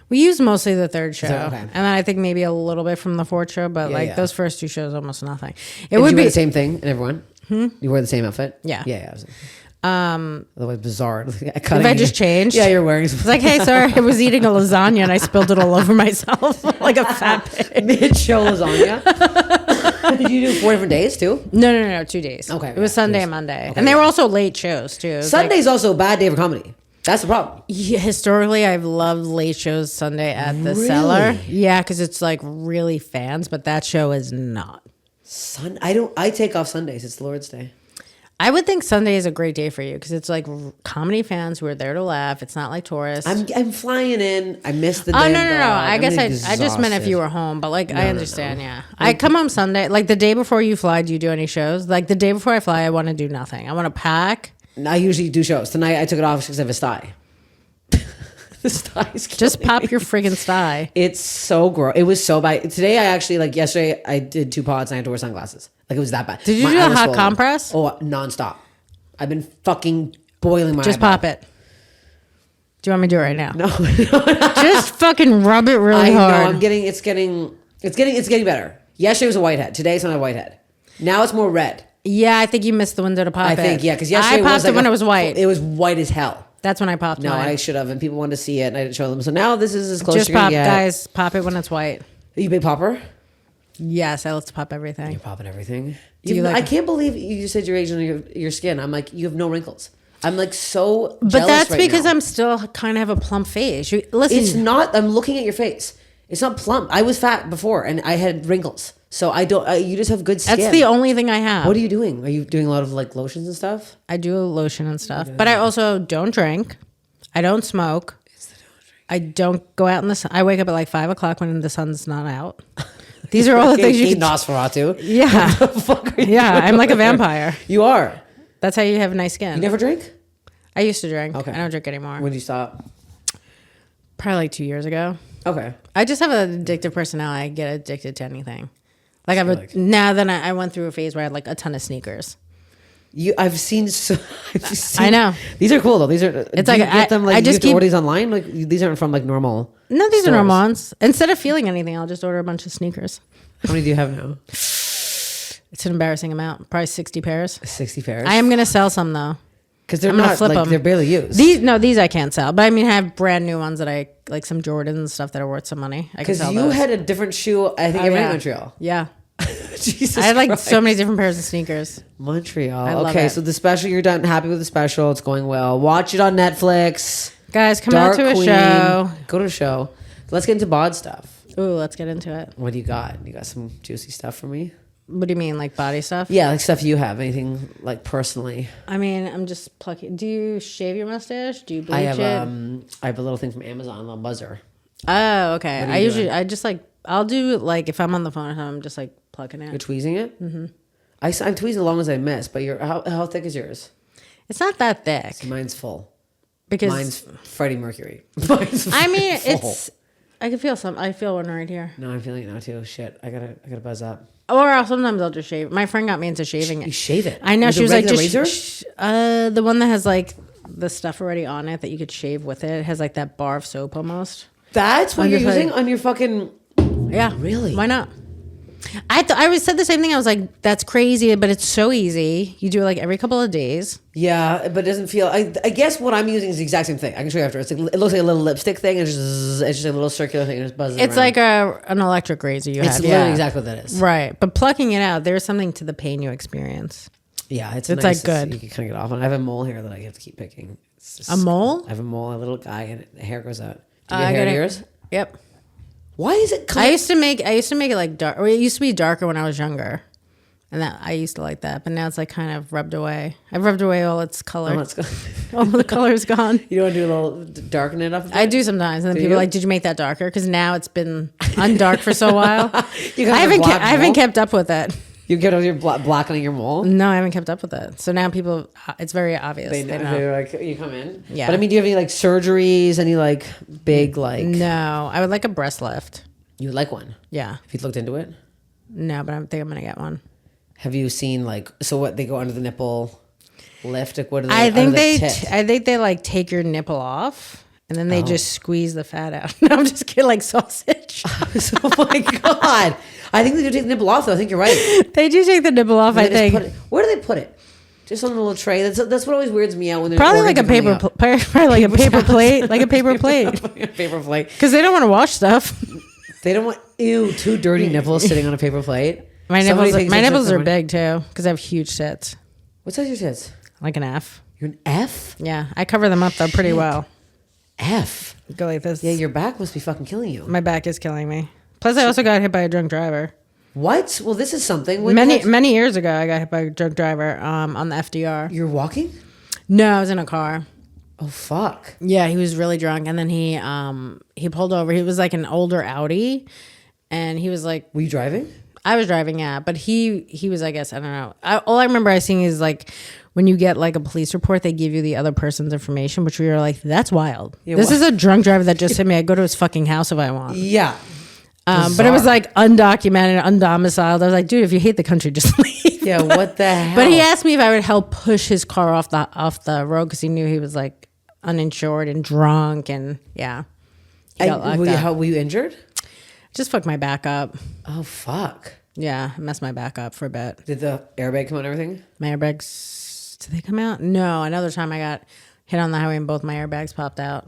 S2: we used mostly the third show,
S1: okay.
S2: And then I think maybe a little bit from the 4th show, but those first 2 shows, almost nothing.
S1: Did you wear the same thing in everyone? You wore the same outfit?
S2: Yeah.
S1: Yeah. Otherwise bizarre.
S2: If I just changed,
S1: yeah, you're wearing.
S2: It's like, hey, sorry, I was eating a lasagna and I spilled it all over myself like a fat pig.
S1: Mid-show lasagna. Did you do 4 different days too?
S2: No, 2 days.
S1: Okay,
S2: it was Sunday and Monday, and they were also late shows too.
S1: Sunday's also a bad day for comedy. That's the problem.
S2: Yeah, historically, I've loved late shows Sunday at the Cellar. Yeah, because it's like really fans, but that show is not.
S1: I take off Sundays. It's the Lord's Day.
S2: I would think Sunday is a great day for you because it's like comedy fans who are there to laugh. It's not like tourists.
S1: I'm flying in. I missed the day.
S2: Oh, no. I guess I just meant if you were home, but like I understand, yeah. I come home Sunday, like the day before you fly, do you do any shows? Like the day before I fly, I want to do nothing. I want to pack.
S1: I usually do shows. Tonight I took it off because I have a sty. The styes
S2: just pop your friggin' sty.
S1: It's so gross. It was so bad. Today yesterday I did 2 pods and I had to wear sunglasses. Like it was that bad.
S2: Did you do a hot compress?
S1: Oh, nonstop. I've been fucking boiling my
S2: Just
S1: eyeball.
S2: pop it. Do you want me to do it right now?
S1: No.
S2: Just fucking rub it really hard.
S1: It's getting better. Yesterday was a whitehead. Today it's not a whitehead. Now it's more red.
S2: Yeah, I think you missed the window to pop it.
S1: I think, yeah, because yesterday
S2: I popped it when it was white.
S1: It was white as hell.
S2: That's when I popped
S1: No,
S2: mine.
S1: I should have, and people wanted to see it, and I didn't show them. So now this is as close
S2: Just
S1: as you're
S2: pop,
S1: gonna get.
S2: guys. Pop it when it's white.
S1: Are you a big popper?
S2: Yes, I like to pop everything.
S1: You're popping everything.
S2: I
S1: can't believe you just said your age and your skin. I'm like, you have no wrinkles. I'm like so
S2: But
S1: jealous
S2: that's
S1: right
S2: because
S1: now.
S2: I'm still kind of have a plump face. Listen,
S1: It's not. I'm looking at your face. It's not plump. I was fat before, and I had wrinkles. So I don't. You just have good skin.
S2: that's the only thing I have.
S1: What are you doing? Are you doing a lot of like lotions and stuff?
S2: I do lotion and stuff, but I also don't drink. I don't smoke. I don't go out in the sun. I wake up at like 5 o'clock when the sun's not out. These are all the things you can.
S1: Nosferatu.
S2: Yeah,
S1: What the fuck are you
S2: yeah.
S1: doing?
S2: I'm like a vampire.
S1: You are.
S2: That's how you have nice skin.
S1: You never drink?
S2: I used to drink.
S1: Okay.
S2: I don't drink anymore.
S1: When did you stop?
S2: Probably like 2 years ago.
S1: Okay.
S2: I just have an addictive personality. I get addicted to anything. Like I went through a phase where I had like a ton of sneakers.
S1: I've seen.
S2: I know.
S1: These are cool though. These are.
S2: It's like
S1: get them like
S2: I
S1: you
S2: just
S1: have to order these online. Like these aren't from like normal.
S2: No, these
S1: stores.
S2: are normal ones. Instead of feeling anything, I'll just order a bunch of sneakers.
S1: How many do you have now?
S2: It's an embarrassing amount. Probably 60 pairs.
S1: 60 pairs.
S2: I am gonna sell some though.
S1: Because they're
S2: I'm gonna
S1: not
S2: flip
S1: like
S2: them.
S1: they're barely used.
S2: These I can't sell. But I mean, I have brand new ones that I like, some Jordans and stuff that are worth some money. I can
S1: Because
S2: sell
S1: you
S2: those.
S1: had a different shoe. I think in Montreal.
S2: Yeah.
S1: Jesus
S2: I had like
S1: Christ.
S2: so many different pairs of sneakers.
S1: Montreal.
S2: love
S1: Okay,
S2: it.
S1: so the special, you're done. Happy with the special. It's going well. Watch it on Netflix.
S2: Guys, come
S1: Dark
S2: out to a
S1: Queen.
S2: show.
S1: Go to a show. Let's get into bod stuff.
S2: Ooh, let's get into it.
S1: What do you got? You got some juicy stuff for me?
S2: What do you mean, like body stuff?
S1: Yeah, like stuff you have. Anything like personally?
S2: I mean, I'm just plucking. Do you shave your mustache? Do you bleach
S1: I have
S2: it?
S1: I have a little thing from Amazon, a little buzzer.
S2: Oh, okay.
S1: What are
S2: I
S1: you
S2: usually,
S1: doing?
S2: I just like, I'll do like, if I'm on the phone or something, I'm just like plucking it.
S1: You're tweezing it? Mm-hmm. I'm tweezing as long as I miss, but how thick is yours?
S2: It's not that thick.
S1: Mine's full.
S2: Because
S1: Mine's Freddie Mercury. Mine's
S2: I mean,
S1: full.
S2: I feel one right here.
S1: No, I'm feeling it now too. Shit, I gotta buzz up.
S2: Or sometimes I'll just shave. My friend got me into shaving
S1: You
S2: it.
S1: shave it.
S2: I know.
S1: With
S2: She
S1: a
S2: was like,
S1: regular
S2: just
S1: razor?
S2: the one that has like the stuff already on it that you could shave with it. It has like that bar of soap almost.
S1: That's what
S2: I'm
S1: you're
S2: just
S1: using
S2: like-
S1: on your fucking.
S2: Yeah.
S1: Really?
S2: Why not? I always said the same thing. I was like, that's crazy, but it's so easy. You do it like every couple of days.
S1: Yeah, but it doesn't feel. I guess what I'm using is the exact same thing. I can show you after. It looks like a little lipstick thing. And it's just a little circular thing. And it just buzzes.
S2: It's
S1: around.
S2: like an electric razor you
S1: It's
S2: have.
S1: literally
S2: Yeah.
S1: exactly what that is.
S2: Right. But plucking it out, there's something to the pain you experience.
S1: Yeah, it's
S2: It's,
S1: nice.
S2: like, good.
S1: You can kind of get off on. I have a mole here that I have to keep picking. It's just-
S2: A mole?
S1: I have a mole, a little guy, and the hair goes out. Do you
S2: I
S1: get hair
S2: got
S1: to
S2: it.
S1: yours?
S2: Yep.
S1: Why is it?
S2: I used to make it like dark. Or it used to be darker when I was younger, and that I used to like that. But now it's like kind of rubbed away. I've rubbed away all its color.
S1: Oh, let's go.
S2: All the color is gone.
S1: You don't want to do a little darken it up? a bit?
S2: I do sometimes, and then
S1: Do
S2: people
S1: you?
S2: are like, "Did you make that darker?" Because now it's been undark for so while.
S1: You got your black
S2: I haven't
S1: mole?
S2: kept up with it.
S1: You get your blackening your mole.
S2: No, I haven't kept up with it. So now people, it's very obvious.
S1: They
S2: They
S1: know.
S2: know.
S1: They're like, you come in.
S2: Yeah.
S1: But I mean, do you have any like surgeries? Any like big like?
S2: No, I would like a breast lift.
S1: You would like one?
S2: Yeah.
S1: Have you looked into it?
S2: No, but I think I'm gonna get one.
S1: Have you seen like so what they go under the nipple lift? Like what are they?
S2: I think
S1: under the tit?
S2: I think they like take your nipple off and then they just squeeze the fat out. No, I'm just kidding, like sausage.
S1: Oh my god! I think they do take the nipple off though. I think you're right.
S2: They do take the nipple off. I
S1: They just
S2: think
S1: put it- where do they put it? Just on a little tray. That's what always weirds me out when there's
S2: probably like a
S1: organs
S2: paper,
S1: are coming
S2: probably like a paper plate, like a paper plate,
S1: out. Paper plate.
S2: because they don't want to wash stuff.
S1: They don't want two dirty nipples sitting on a paper plate.
S2: My
S1: Somebody
S2: nipples,
S1: takes
S2: my
S1: a
S2: nipples
S1: trip
S2: are
S1: from-
S2: big too because I have huge tits,
S1: What size are your tits?
S2: like an F.
S1: You're an F.
S2: Yeah, I cover them up though pretty well.
S1: F.
S2: Go like this.
S1: Yeah, your back must be fucking killing you.
S2: My back is killing me. Plus, I also got hit by a drunk driver.
S1: What? Well, this is something. When
S2: Many years ago, I got hit by a drunk driver on the FDR.
S1: You're walking?
S2: No, I was in a car.
S1: Oh fuck.
S2: Yeah, he was really drunk, and then he pulled over. He was like an older Audi, and he was like,
S1: Were you driving?
S2: I was driving, yeah, but he was, I guess, I don't know. All I remember seeing is like when you get like a police report, they give you the other person's information, which we were like, that's wild.
S1: Yeah,
S2: this
S1: wha-
S2: is a drunk driver that just hit me. I go to his fucking house if I want.
S1: Yeah.
S2: But it was like undocumented, undomiciled. I was like, dude, if you hate the country, just leave.
S1: Yeah. What the hell?
S2: But he asked me if I would help push his car off the road because he knew he was like uninsured and drunk, and yeah, he got locked up.
S1: Were you injured?
S2: Just fucked my back up.
S1: Oh fuck.
S2: Yeah, messed my back up for a bit.
S1: Did the airbag come out and everything?
S2: My airbags, did they come out? No, another time I got hit on the highway and both my airbags popped out.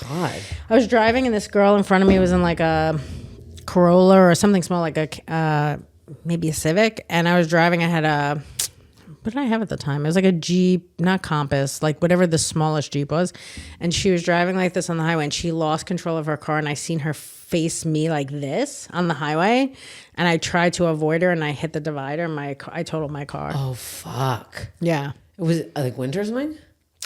S1: God.
S2: I was driving and this girl in front of me was in like a Corolla or something small, like a maybe a Civic, and I was driving. I had a, what did I have at the time? It was like a Jeep, not Compass, like whatever the smallest Jeep was, and she was driving like this on the highway, and she lost control of her car, and I seen her face me like this on the highway, and I tried to avoid her, and I hit the divider, and I totaled my car.
S1: Oh fuck.
S2: Yeah.
S1: Was it like winter or something?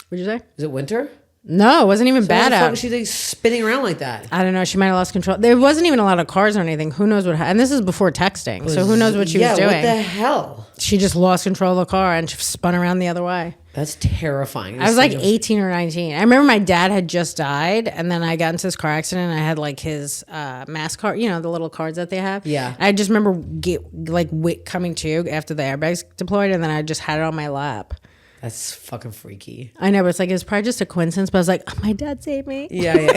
S2: What'd you say?
S1: Was it winter?
S2: No, it wasn't even
S1: Why
S2: bad
S1: the fuck
S2: out.
S1: was she like spinning around like that?
S2: I don't know. She might have lost control. There wasn't even a lot of cars or anything. Who knows what happened? And this is before texting. So who knows what she was doing?
S1: What the hell?
S2: She just lost control of the car and she spun around the other way.
S1: That's terrifying.
S2: I was like 18 or 19. I remember my dad had just died, and then I got into this car accident. And I had like his mass card, you know, the little cards that they have.
S1: Yeah.
S2: I just remember coming to after the airbags deployed, and then I just had it on my lap.
S1: That's fucking freaky.
S2: I know, but it's like it's probably just a coincidence. But I was like, oh, my dad saved me.
S1: Yeah. No,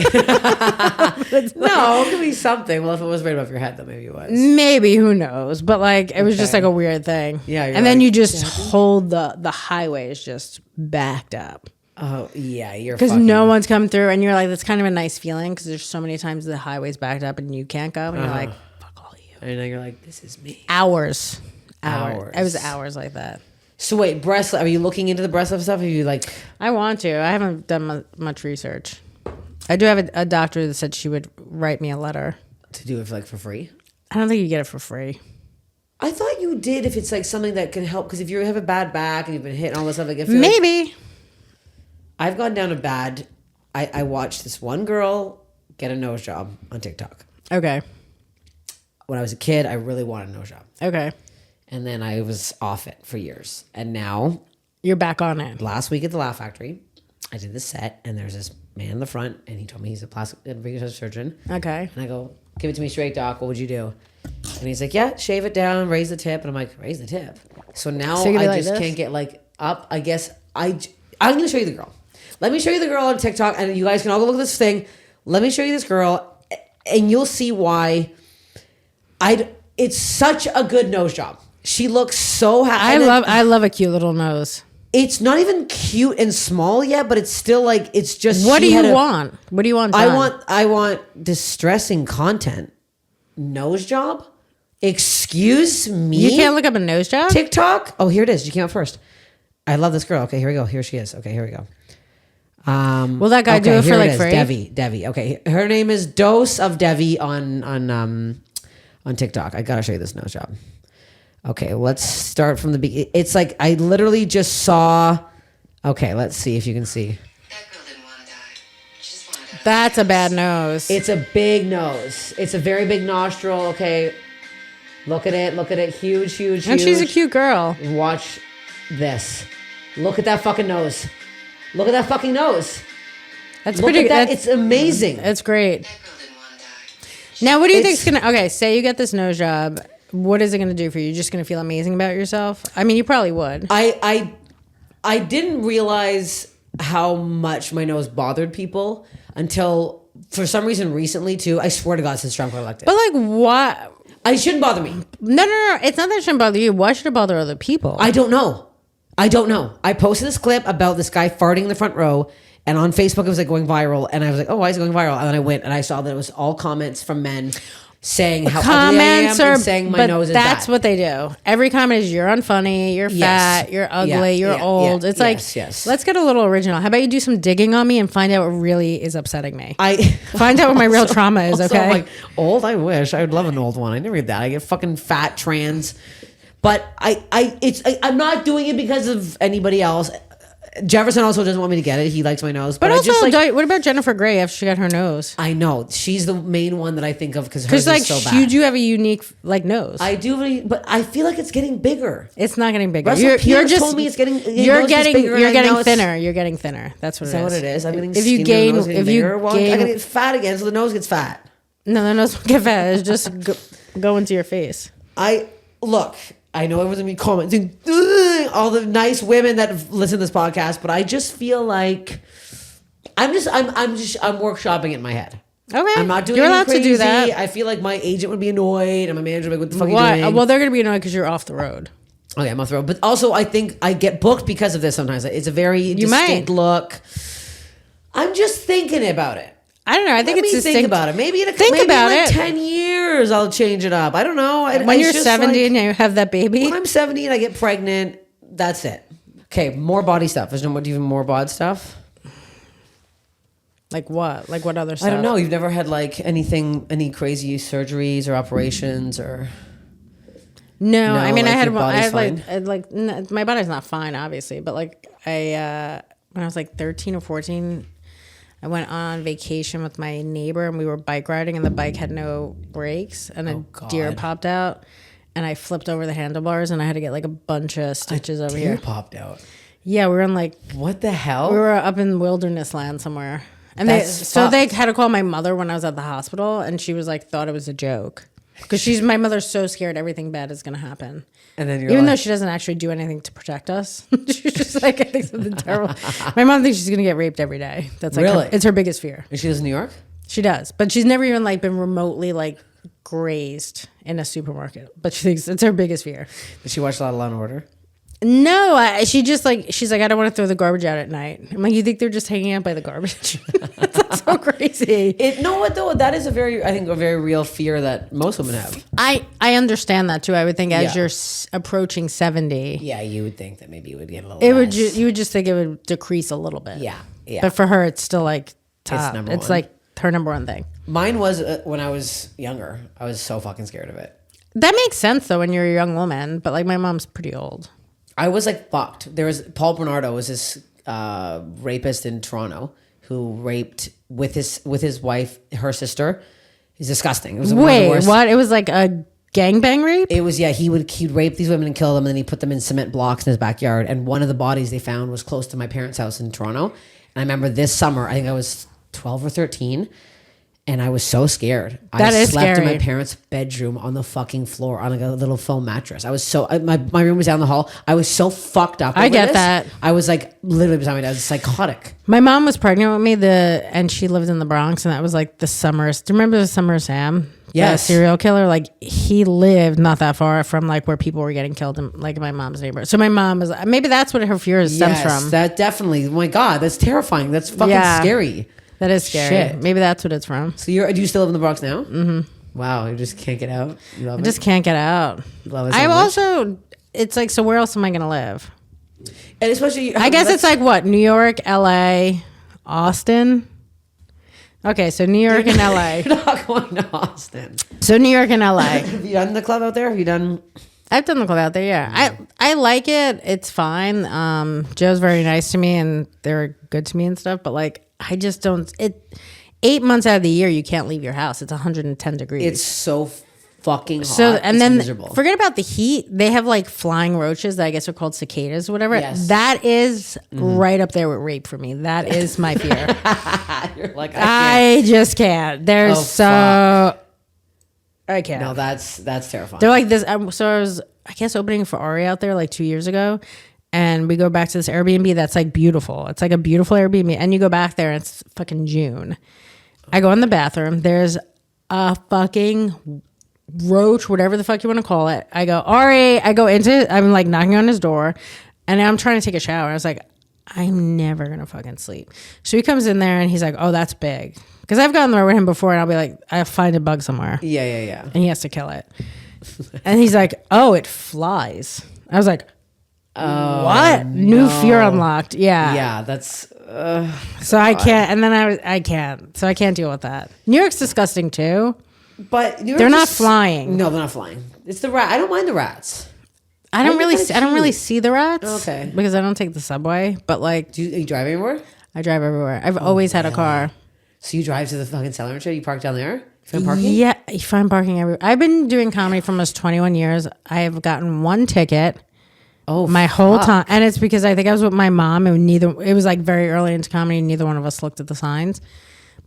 S1: it could be something. Well, if it was right above your head, then maybe it was.
S2: Maybe, who knows? But like, it was just like a weird thing.
S1: Yeah.
S2: And then you just hold the highway is just backed up.
S1: Oh yeah, you're
S2: because no one's come through, and you're like, that's kind of a nice feeling because there's so many times the highway's backed up and you can't go, and you're like, fuck all you.
S1: And then you're like, this is me.
S2: Hours. It was hours like that.
S1: So wait, breast? Are you looking into the breast stuff? Are you like?
S2: I want to. I haven't done much research. I do have a doctor that said she would write me a letter
S1: To do it for free?
S2: I don't think you get it for free.
S1: I thought you did if it's like something that can help. Because if you have a bad back and you've been hit and all this stuff, like
S2: Maybe.
S1: I've gone down a bad. I watched this one girl get a nose job on TikTok.
S2: Okay.
S1: When I was a kid, I really wanted a nose job.
S2: Okay.
S1: And then I was off it for years. And now,
S2: you're back on it.
S1: Last week at the Laugh Factory, I did the set, and there's this man in the front, and he told me he's a plastic surgeon.
S2: Okay.
S1: And I go, give it to me straight, doc. What would you do? And he's like, yeah, shave it down, raise the tip. And I'm like, raise the tip? So now I just can't get like up. I guess I'm going to show you the girl. Let me show you the girl on TikTok, and you guys can all go look at this thing. Let me show you this girl, and you'll see why it's such a good nose job. She looks so happy.
S2: I love a cute little nose.
S1: It's not even cute and small yet, but it's still like it's just.
S2: What do you want? What do you want done?
S1: I want distressing content. Nose job? Excuse me?
S2: You can't look up a nose job?
S1: TikTok? Oh, here it is. You came up first. I love this girl. Okay, here we go. Here she is. Okay, here we go.
S2: Will that guy do it for like free?
S1: Devi. Okay, her name is Dose of Devi on TikTok. I gotta show you this nose job. Okay, let's start from the beginning. It's like I literally just saw. Okay, let's see if you can see.
S3: That girl didn't want to die. She just wanted to.
S2: That's a bad nose.
S1: It's a big nose. It's a very big nostril. Okay, look at it. Look at it. Huge.
S2: And she's a cute girl.
S1: Watch this. Look at that fucking nose. Look at that fucking nose.
S2: That's
S1: Look
S2: pretty.
S1: at that. It's amazing.
S2: It's great.
S3: That girl didn't want to die.
S2: Now, what do you think's gonna? Okay, say you get this nose job. What is it gonna do for you? You're just gonna feel amazing about yourself? I mean, you probably would.
S1: I didn't realize how much my nose bothered people until, for some reason, recently too. I swear to God, since Trump got elected.
S2: But like, what?
S1: It shouldn't bother me.
S2: No. It's not that it shouldn't bother you. Why should it bother other people?
S1: I don't know. I posted this clip about this guy farting in the front row, and on Facebook it was like going viral, and I was like, oh, why is it going viral? And then I went and I saw that it was all comments from men saying how ugly I am and saying my nose is bad.
S2: That's what they do. Every comment is you're unfunny, you're fat, you're ugly, you're old. It's like, let's get a little original. How about you do some digging on me and find out what really is upsetting me? Find out what my real trauma is, okay?
S1: I'm like, old? I wish. I would love an old one. I never get that. I get fucking fat, trans. But I'm not doing it because of anybody else. Jefferson also doesn't want me to get it. He likes my nose.
S2: But
S1: I
S2: also,
S1: just, like,
S2: what about Jennifer Grey after she got her nose?
S1: I know. She's the main one that I think of because hers is so bad.
S2: You do have a unique nose.
S1: I do, but I feel like it's getting bigger.
S2: It's not getting bigger.
S1: Russell Peters told me it's getting.
S2: You're getting thinner. You're getting thinner. That's what it is.
S1: Is that what it is? I'm getting
S2: if you
S1: skinnier,
S2: gain,
S1: nose getting
S2: if you
S1: bigger. Well,
S2: gain,
S1: I gotta get fat again, so the nose gets fat.
S2: No, the nose won't get fat. It's just go into your face.
S1: I know everyone's gonna be commenting, all the nice women that listen to this podcast, but I just feel like I'm workshopping it in my head.
S2: Okay,
S1: I'm not doing.
S2: You're
S1: anything
S2: allowed
S1: crazy.
S2: to do that.
S1: I feel like my agent would be annoyed, and my manager would be like, "What the fuck are you doing?"
S2: Well, they're gonna be annoyed because you're off the road.
S1: Okay, I'm off the road, but also I think I get booked because of this. Sometimes it's a very distinct look. I'm just thinking about it.
S2: I don't know. I think it's distinct.
S1: Think about it. Maybe in
S2: think about
S1: like
S2: it.
S1: 10 years, I'll change it up. I don't know.
S2: When you're 70 and you have that baby.
S1: When I'm 70 and I get pregnant, that's it. Okay, more body stuff. There's even more bod stuff.
S2: Like what? Like what other stuff?
S1: I don't know. You've never had like any crazy surgeries or operations or.
S2: No, I mean,
S1: like
S2: I had
S1: your
S2: one.
S1: body's
S2: I had like my body's not fine, obviously, but like when I was like 13 or 14. I went on vacation with my neighbor and we were bike riding and the bike had no brakes and a deer popped out and I flipped over the handlebars and I had to get like a bunch of stitches over here.
S1: Popped out.
S2: Yeah, we were in like,
S1: what the hell?
S2: we were up in wilderness land somewhere. And they had to call my mother when I was at the hospital and she was like, thought it was a joke. Because my mother's so scared everything bad is going to happen.
S1: And then
S2: even though she doesn't actually do anything to protect us, she's just like, I think something terrible. My mom thinks she's going to get raped every day. That's like
S1: really?
S2: It's her biggest fear.
S1: And she lives in New York?
S2: She does. But she's never even like been remotely like grazed in a supermarket. But she thinks it's her biggest fear.
S1: Did she watch a lot of Law and Order?
S2: No, she's like, I don't want to throw the garbage out at night. I'm like, you think they're just hanging out by the garbage? That's so crazy.
S1: That is a very real fear that most women have.
S2: I understand that too. I would think as you're approaching 70.
S1: Yeah, you would think that maybe it would get a little less.
S2: You would just think it would decrease a little bit.
S1: Yeah.
S2: But for her, it's still like top.
S1: It's
S2: like her number one thing.
S1: Mine was when I was younger. I was so fucking scared of it.
S2: That makes sense though when you're a young woman. But like my mom's pretty old.
S1: I was like fucked. There was Paul Bernardo was this rapist in Toronto who raped with his wife, her sister. He's disgusting. It was
S2: Wait, what? It was like a gangbang rape?
S1: It was, yeah. He'd rape these women and kill them, and then he put them in cement blocks in his backyard. And one of the bodies they found was close to my parents' house in Toronto. And I remember this summer, I think I was 12 or 13. And I was so scared. I slept in my parents' bedroom on the fucking floor on like a little foam mattress. I was so my room was down the hall. I was so fucked up.
S2: I get that.
S1: I was like literally beside my dad. I was psychotic.
S2: My mom was pregnant with me. And she lived in the Bronx, and that was like the Summers. Do you remember the Summer Sam?
S1: Yes.
S2: The serial killer. Like he lived not that far from like where people were getting killed in like my mom's neighborhood. So my mom was maybe that's what her fear stems from.
S1: That definitely. Oh my God, that's terrifying. That's fucking scary.
S2: That is scary.
S1: Shit.
S2: Maybe that's what it's from.
S1: So do you still live in the Bronx now? Mm-hmm. Wow, you just can't get out. You love it?
S2: Just can't get out.
S1: Love it so
S2: I
S1: much.
S2: also, it's like, so where else am I going to live?
S1: And especially,
S2: I guess it's like what? New York, LA, Austin. Okay, so New York and LA.
S1: You're not going to Austin.
S2: So New York and LA.
S1: Have you done the club out there? Have you done?
S2: I've done the club out there, yeah. I like it. It's fine. Joe's very nice to me and they're good to me and stuff, but like, I just don't. 8 months out of the year, you can't leave your house. It's 110 degrees.
S1: It's so fucking hot.
S2: So and
S1: it's
S2: then
S1: miserable.
S2: Forget about the heat. They have like flying roaches that I guess are called cicadas, or whatever.
S1: Yes.
S2: That is right up there with rape for me. That is my fear.
S1: You're like,
S2: I just can't. They're I can't.
S1: No, that's terrifying.
S2: They're like this. So I was, I guess, opening for Ari out there like 2 years ago. And we go back to this Airbnb that's like beautiful. It's like a beautiful Airbnb. And you go back there and it's fucking June. I go in the bathroom. There's a fucking roach, whatever the fuck you want to call it. I go, Ari. I go into it. I'm like knocking on his door. And I'm trying to take a shower. I was like, I'm never going to fucking sleep. So he comes in there and he's like, oh, that's big. Because I've gotten there with him before and I'll be like, I'll find a bug somewhere.
S1: Yeah.
S2: And he has to kill it. And he's like, oh, it flies. I was like, what? New fear unlocked. Yeah.
S1: That's
S2: so I can't, and then I can't. So I can't deal with that. New York's disgusting too.
S1: But
S2: they're not flying.
S1: No, they're not flying. It's the rat. I don't mind the rats.
S2: I don't really see the rats.
S1: Okay.
S2: Because I don't take the subway. But like,
S1: Are you drive anywhere?
S2: I drive everywhere. I've always had a car.
S1: So you drive to the fucking cellar and shit? You park down there? You find parking?
S2: Yeah, you find parking everywhere. I've been doing comedy for almost 21 years. I have gotten one ticket.
S1: Oh,
S2: my whole time. And it's because I think I was with my mom and it was like very early into comedy and neither one of us looked at the signs.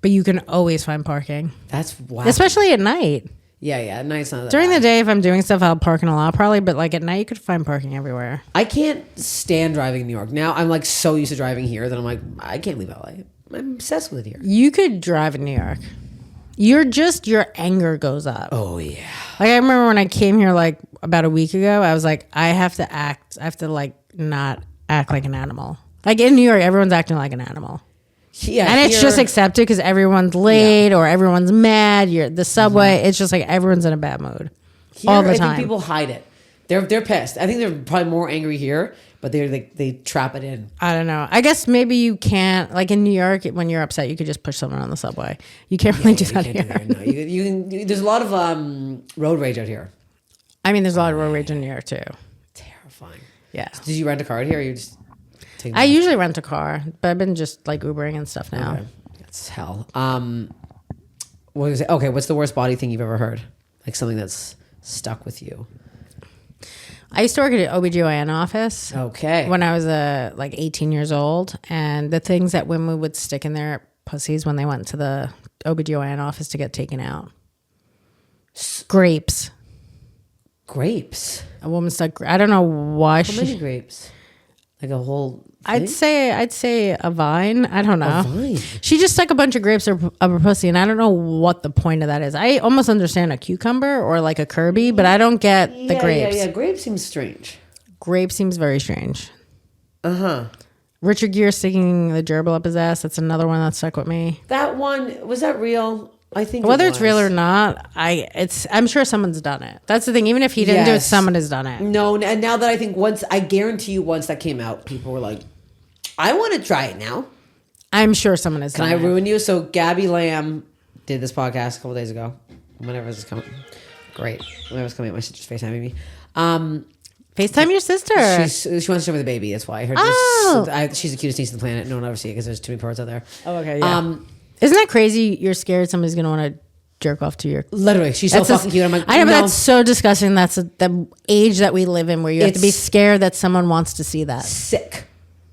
S2: But you can always find parking.
S1: That's wow.
S2: Especially at night.
S1: Yeah. Night's not that
S2: During
S1: bad.
S2: the day, if I'm doing stuff, I'll park in a lot probably. But like at night, you could find parking everywhere.
S1: I can't stand driving in New York. Now I'm like so used to driving here that I'm like, I can't leave LA. I'm obsessed with it here.
S2: You could drive in New York. Your anger goes up.
S1: Oh, yeah.
S2: Like I remember when I came here like about a week ago, I was like, I have to like not act like an animal. Like in New York, everyone's acting like an animal.
S1: Yeah,
S2: and it's just accepted because everyone's late or everyone's mad. You're the subway. It's just like everyone's in a bad mood all the time.
S1: I think people hide it. They're pissed. I think they're probably more angry here, but they trap it in.
S2: I don't know. I guess maybe you can't, like in New York, when you're upset, you could just push someone on the subway. You can't really do that here.
S1: No, you can. There's a lot of road rage out here.
S2: I mean, there's a lot of road rage in New York too.
S1: Terrifying.
S2: Yeah.
S1: Did you rent a car here? Or you just
S2: I usually rent a car, but I've been just like Ubering and stuff now.
S1: Okay. It's hell. What was it? Okay, what's the worst body thing you've ever heard? Like something that's stuck with you.
S2: I used to work at an OBGYN office.
S1: Okay.
S2: When I was like 18 years old, and the things that women would stick in their pussies when they went to the OBGYN office to get taken out. Grapes.
S1: Grapes.
S2: A woman stuck. I don't know why
S1: How many grapes? Like a whole.
S2: I'd say a vine. I don't know.
S1: A vine.
S2: She just stuck a bunch of grapes up her pussy, and I don't know what the point of that is. I almost understand a cucumber or like a Kirby, but I don't get the grapes.
S1: Yeah. Grape seems strange.
S2: Grape seems very strange.
S1: Uh-huh.
S2: Richard Gere sticking the gerbil up his ass. That's another one that stuck with me.
S1: That one, was that real? I think
S2: Whether
S1: it
S2: it's real
S1: was.
S2: or not, I'm sure someone's done it. That's the thing. Even if he didn't do it,
S1: Yes.
S2: someone has done it.
S1: No, and now that I think I guarantee you once that came out, people were like, I want to try it now.
S2: I'm sure someone has
S1: Can
S2: done
S1: I
S2: it.
S1: ruin you? So Gabby Lamb did this podcast a couple days ago. Whenever this is coming. Great. Whenever it's coming out, my sister's FaceTiming me.
S2: FaceTime your sister.
S1: She wants to show me the baby. That's why. She's the cutest niece on the planet. No one will ever see it because there's too many parts out there.
S2: Oh, okay, yeah. Isn't that crazy? You're scared somebody's going to want to jerk off to your...
S1: Literally, she's so fucking cute. I'm like,
S2: I know,
S1: no.
S2: but that's so disgusting. That's the age that we live in where you have to be scared that someone wants to see that.
S1: Sick.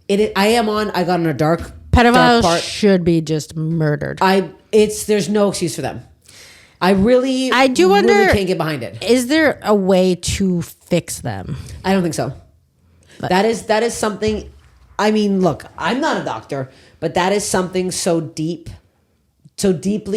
S1: I got on a dark
S2: Pedophiles
S1: part.
S2: should be just murdered.
S1: There's no excuse for them. I do
S2: wonder,
S1: really can't get behind it.
S2: Is there a way to fix them?
S1: I don't think so.
S2: But
S1: that is something. I mean, look, I'm not a doctor, but that is something so deeply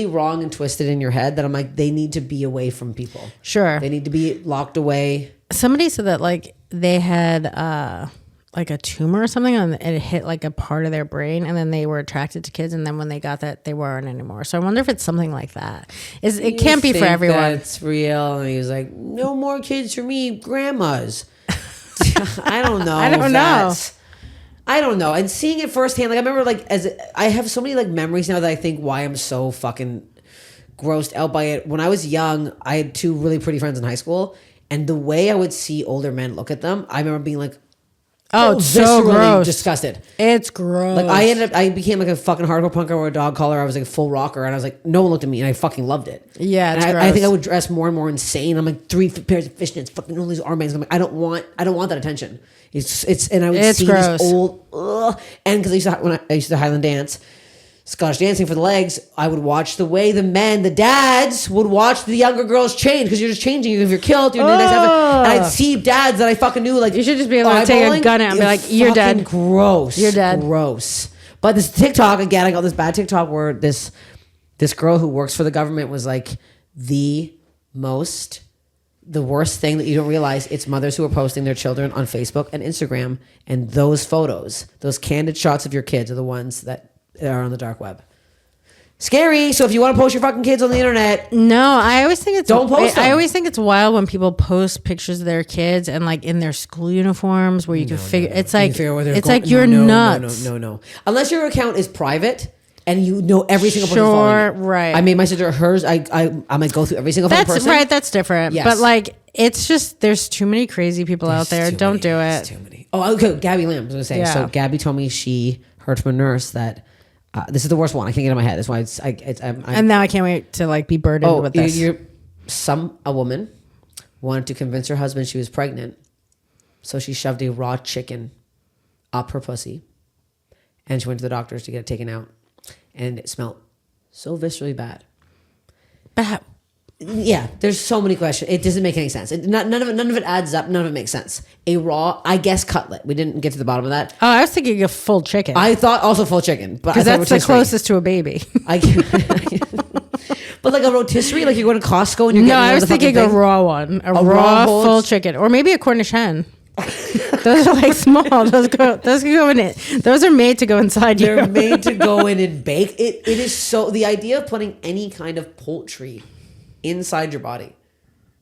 S1: wrong and twisted in your head that I'm like, they need to be away from people.
S2: Sure.
S1: They need to be locked away.
S2: Somebody said that like they had like a tumor or something and it hit like a part of their brain and then they were attracted to kids and then when they got that they weren't anymore. So I wonder if it's something like that. It can't be for everyone.
S1: It's real. And he was like, no more kids for me, grandmas. I don't know.
S2: I don't know.
S1: I don't know. And seeing it firsthand, like I remember like I have so many like memories now that I think why I'm so fucking grossed out by it. When I was young, I had two really pretty friends in high school and the way I would see older men look at them, I remember being like,
S2: oh, it's so gross.
S1: Disgusted.
S2: It's gross.
S1: Like I became like a fucking hardcore punker or a dog collar. I was like a full rocker and I was like, no one looked at me and I fucking loved it.
S2: Yeah, it's
S1: and
S2: gross.
S1: I think I would dress more and more insane. I'm like 3 pairs of fishnets, fucking all these armbands. I'm like, I don't want that attention. And I would see
S2: gross.
S1: this old, and because when I used to Highland dance, Scottish dancing for the legs, I would watch the way the dads would watch the younger girls change because you're just changing. If you're killed, you're doing the next outfit. And I'd see dads that I fucking knew. Like
S2: you should just be able to take a gun out and be like, "You're dead."
S1: Gross.
S2: You're dead.
S1: Gross. But this TikTok again, I got this bad TikTok where this girl who works for the government was like the worst thing that you don't realize. It's mothers who are posting their children on Facebook and Instagram, and those photos, those candid shots of your kids, are the ones that are on the dark web. Scary. So if you want to post your fucking kids on the internet,
S2: no, I always think it's
S1: don't post them.
S2: I always think it's wild when people post pictures of their kids and like in their school uniforms where you can figure it's like you're nuts.
S1: No. Unless your account is private and you know every single person following you.
S2: Right.
S1: I made my sister hers. I might go through every single fucking person.
S2: That's right. That's different.
S1: Yes.
S2: But like, it's just there's too many crazy people out there. Don't do it.
S1: Too many. Oh, okay. Gabby Lamb. I was gonna say.
S2: Yeah.
S1: So Gabby told me she heard from a nurse that this is the worst one. I can't get it in my head. That's why
S2: and now I can't wait to like be burdened with this.
S1: A woman wanted to convince her husband she was pregnant, so she shoved a raw chicken up her pussy, and she went to the doctors to get it taken out, and it smelled so viscerally bad.
S2: But
S1: Yeah, there's so many questions. It doesn't make any sense. None of it adds up. None of it makes sense. A raw, I guess, cutlet. We didn't get to the bottom of that.
S2: Oh, I was thinking a full chicken.
S1: I thought also full chicken, but
S2: because that's the closest to a baby.
S1: But like a rotisserie, like you're going to Costco and you're getting
S2: I was thinking a raw one, a raw full chicken, or maybe a Cornish hen. Those are like small. Those can go in it. Those are made to go inside you.
S1: They're made to go in and bake. It is so, the idea of putting any kind of poultry inside your body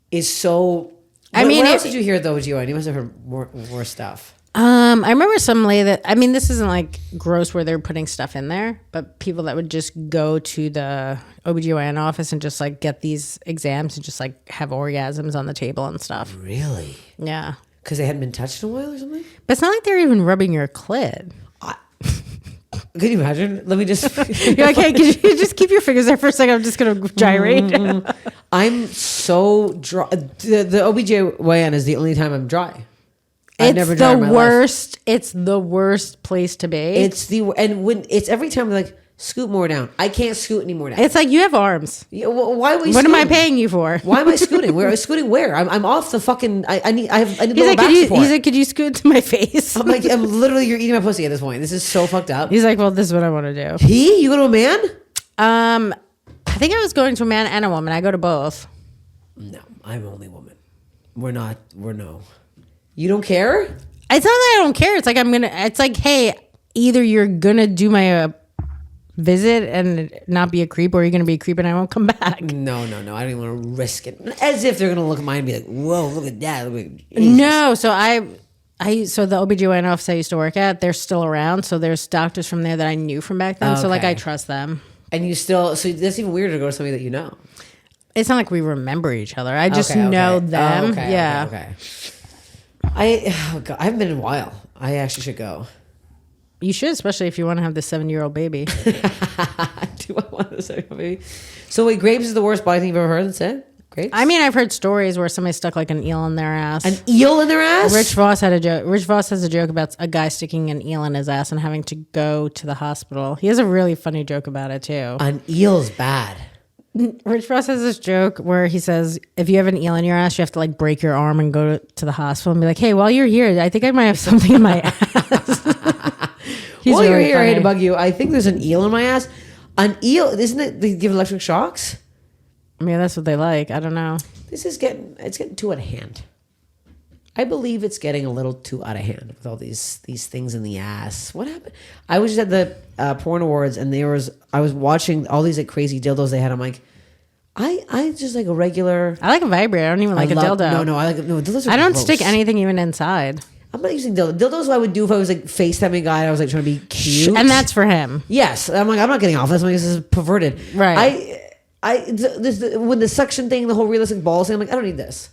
S1: is so. What else did you hear though, Joanne? You must have heard more stuff.
S2: I remember some lady that, I mean, this isn't like gross where they're putting stuff in there, but people that would just go to the OBGYN office and just like get these exams and just like have orgasms on the table and stuff.
S1: Really?
S2: Yeah.
S1: Because they hadn't been touched in a while or something?
S2: But it's not like they're even rubbing your clit.
S1: Can you imagine? Let me just.
S2: You're like, hey, could you just keep your fingers there for a second? I'm just gonna gyrate.
S1: I'm so dry. The OBGYN is the only time I'm dry. I've never dried in my life.
S2: It's the worst place to be.
S1: When it's every time they're like, scoot more down. I can't scoot any more down.
S2: It's like you have arms.
S1: Yeah, why are we?
S2: What
S1: scooting?
S2: am I paying you for?
S1: Why am I scooting? Where scooting? Where? I'm off the fucking. I need
S2: He's
S1: lower
S2: like,
S1: back support.
S2: he's like, could you scoot to my face?
S1: I'm like, I'm literally, you're eating my pussy at this point. This is so fucked up.
S2: He's like, well, this is what I want to do.
S1: You go to a man?
S2: I think I was going to a man and a woman. I go to both.
S1: No, I'm only woman. We're no. You don't care?
S2: It's not that I don't care. It's like it's like, hey, either you're gonna do my visit and not be a creep, or you're gonna be a creep and I won't come back.
S1: No. I don't even want to risk it. As if they're gonna look at mine and be like, whoa, look at that.
S2: No, so so the OBGYN office I used to work at, they're still around. So there's doctors from there that I knew from back then. So like I trust them.
S1: And you still, so that's even weirder to go to somebody that you know.
S2: It's not like we remember each other. I just know them.
S1: Okay. I haven't been in a while. I actually should go.
S2: You should, especially if you want to have this 7-year-old baby.
S1: Do I want a 7-year-old baby? So wait, grapes is the worst body thing you've ever heard that said? Grapes?
S2: I mean, I've heard stories where somebody stuck like an eel in their ass.
S1: An eel in their ass?
S2: Rich Voss had a joke. Rich Voss has a joke about a guy sticking an eel in his ass and having to go to the hospital. He has a really funny joke about it too.
S1: An eel's bad.
S2: Rich Voss has this joke where he says, if you have an eel in your ass, you have to like break your arm and go to the hospital and be like, hey, while you're here, I think I might have something in my ass.
S1: While you're here, I hate to bug you. I think there's an eel in my ass. An eel, isn't it? They give electric shocks?
S2: I mean, that's what they like. I don't know.
S1: It's getting too out of hand. I believe it's getting a little too out of hand with all these things in the ass. What happened? I was just at the porn awards and I was watching all these like crazy dildos they had. I'm like, I just like a regular.
S2: I like a vibrator. I don't even like a dildo.
S1: No, I like dildos.
S2: I don't
S1: gross.
S2: stick anything even inside.
S1: I'm not using dildos. Dildos I would do if I was like FaceTiming a guy and I was like trying to be cute.
S2: And that's for him.
S1: Yes. I'm like, I'm not getting off this. I'm like, this is perverted.
S2: Right.
S1: When the suction thing, the whole realistic balls thing, I'm like, I don't need this.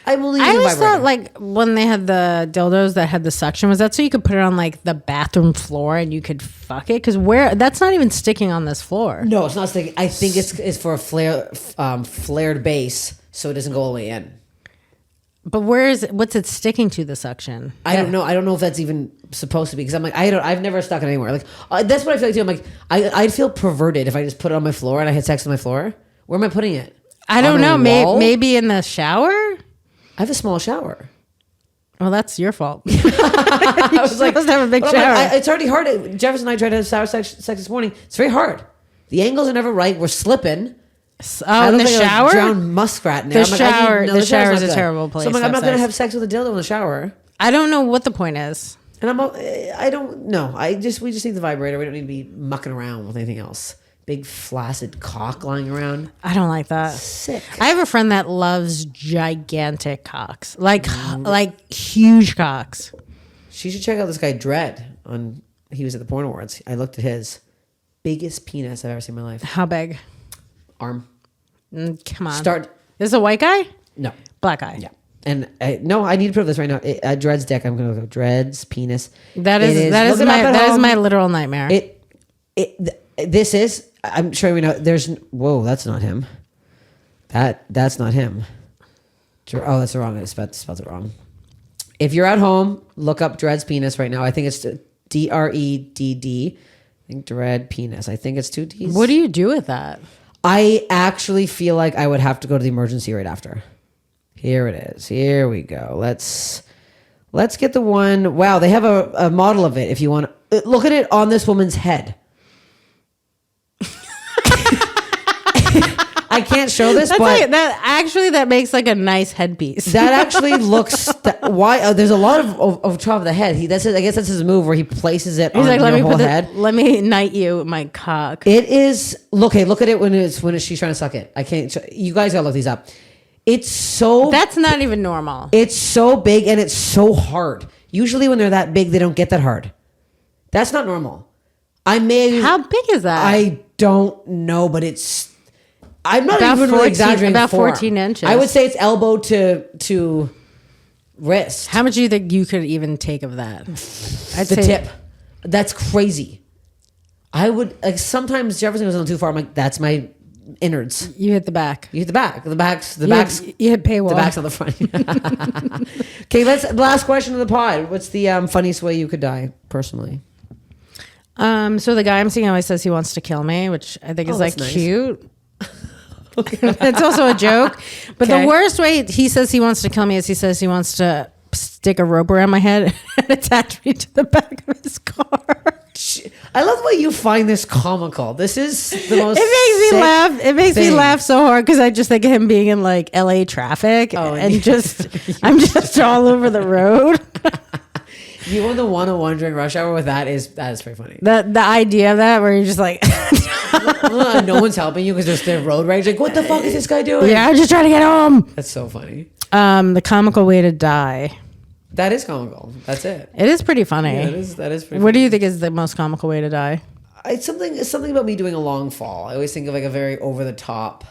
S1: I'm only
S2: I
S1: using
S2: always
S1: vibrator.
S2: thought like when they had the dildos that had the suction, was that so you could put it on like the bathroom floor and you could fuck it? Because that's not even sticking on this floor.
S1: No, it's not sticking. I think it's for a flared base so it doesn't go all the way in.
S2: But what's it sticking to, the suction?
S1: I don't know. I don't know if that's even supposed to be, because I'm like, I've never stuck it anywhere. Like that's what I feel like too. I'm like, I'd feel perverted if I just put it on my floor and I had sex on my floor. Where am I putting it?
S2: I don't know. Maybe in the shower.
S1: I have a small shower.
S2: Well, that's your fault.
S1: I was like,
S2: supposed to have a big shower.
S1: Like, it's already hard. Jefferson and I tried to have shower sex this morning. It's very hard. The angles are never right. We're slipping.
S2: Oh, in the shower?
S1: Drowned muskrat in there.
S2: The shower is a terrible place.
S1: So I'm like, I'm not going to have sex with a dildo in the shower.
S2: I don't know what the point is.
S1: And I don't know. We just need the vibrator. We don't need to be mucking around with anything else. Big flaccid cock lying around.
S2: I don't like that.
S1: Sick.
S2: I have a friend that loves gigantic cocks, like huge cocks.
S1: She should check out this guy Dredd. He was at the porn awards. I looked at his biggest penis I've ever seen in my life.
S2: How big?
S1: Arm.
S2: Come on.
S1: This
S2: is a white guy?
S1: No.
S2: Black guy.
S1: Yeah. And I need to prove this right now. Dredd's dick. I'm going to go Dredd's penis.
S2: That is my literal nightmare.
S1: This is. I'm sure we know. Whoa, that's not him. That's not him. Oh, that's wrong. I spelled it wrong. If you're at home, look up Dredd's penis right now. I think it's DREDD. I think Dredd penis. I think it's 2 Ds.
S2: What do you do with that?
S1: I actually feel like I would have to go to the emergency right after. Here it is. Here we go. Let's get the one. Wow, they have a model of it. If you want to look at it on this woman's head. I can't show this, but
S2: that makes like a nice headpiece.
S1: That actually looks. There's a lot of top of the head. I guess that's his move where he places it on your whole head.
S2: Let me knight you my cock.
S1: It is. Look at it when she's trying to suck it. I can't. You guys gotta look these up. It's so.
S2: That's not even normal.
S1: It's so big and it's so hard. Usually when they're that big, they don't get that hard. That's not normal.
S2: How big is that?
S1: I don't know, but it's. I'm not
S2: about
S1: even
S2: 14,
S1: really exaggerating.
S2: About 14 inches.
S1: I would say it's elbow to wrist.
S2: How much do you think you could even take of that?
S1: The tip. That's crazy. I would like sometimes Jefferson goes a little too far. I'm like, that's my innards.
S2: You hit the back.
S1: You hit the back. The back's
S2: You hit paywall.
S1: the back's on the front. Okay, the last question of the pod. What's the funniest way you could die personally?
S2: So the guy I'm seeing always says he wants to kill me, which I think is like
S1: that's nice.
S2: cute. It's also a joke. But
S1: Okay.
S2: the worst way he says he wants to kill me is he says he wants to stick a rope around my head and attach me to the back of his car.
S1: I love the way you find this comical. This is the most.
S2: It makes me laugh. It makes me
S1: thing.
S2: laugh so hard because I just think of him being in like LA traffic and just I'm just all over the road.
S1: You on the 101 during rush hour with that is pretty funny.
S2: The idea of that where you're just like
S1: No one's helping you because there's the road rage. Like, what the fuck is this guy doing?
S2: yeah, I'm just trying to get home.
S1: That's so funny.
S2: The comical way to die.
S1: That is comical. That's it.
S2: It is pretty funny.
S1: Yeah, that is pretty
S2: What do
S1: funny.
S2: you think is the most comical way to die?
S1: It's something about me doing a long fall. I always think of like a very over the top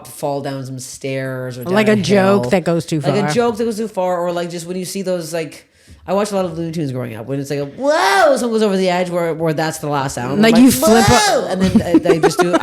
S1: fall down some stairs or down
S2: Like a
S1: hill.
S2: joke that goes too
S1: Like
S2: far.
S1: a joke that goes too far, or like just when you see those like. I watched a lot of Looney Tunes growing up when it's like a whoa, someone goes over the edge where that's the last sound.
S2: Like
S1: I'm
S2: you flip
S1: whoa! And then they just do.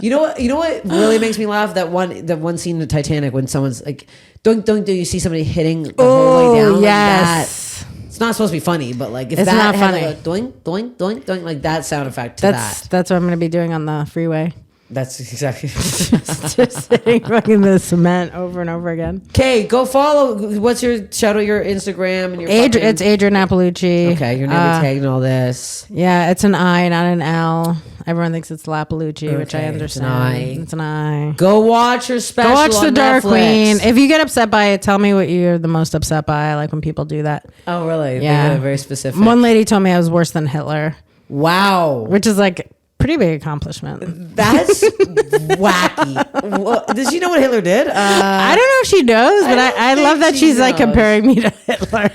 S1: You know what really makes me laugh? That one scene in Titanic when someone's like, don't do you see somebody hitting the whole way down? Like
S2: yes.
S1: that. It's not supposed to be funny, but like if
S2: It's
S1: that
S2: not
S1: had
S2: funny.
S1: like a doink doink doink doink like that sound effect to that.
S2: That's what I'm gonna be doing on the freeway.
S1: That's exactly.
S2: Just hitting fucking the cement over and over again.
S1: Okay, go follow. What's your shout out your Instagram and your
S2: It's Adrienne Iapalucci.
S1: Okay, your name is tagged and all this.
S2: Yeah, it's an I, not an L. Everyone thinks it's Lapalucci, which I
S1: Okay,
S2: understand. It's an I.
S1: Go watch your special.
S2: Go watch
S1: on
S2: The Dark
S1: Netflix.
S2: Queen. If you get upset by it, tell me what you're the most upset by. I like when people do that.
S1: Oh, really?
S2: Yeah.
S1: They're very specific.
S2: One lady told me I was worse than Hitler,
S1: Wow.
S2: which is like pretty big accomplishment.
S1: That's wacky. Well, does she know what Hitler did?
S2: I don't know if she knows, but
S1: don't
S2: I love
S1: think
S2: that
S1: she
S2: she's like
S1: knows.
S2: comparing me to Hitler.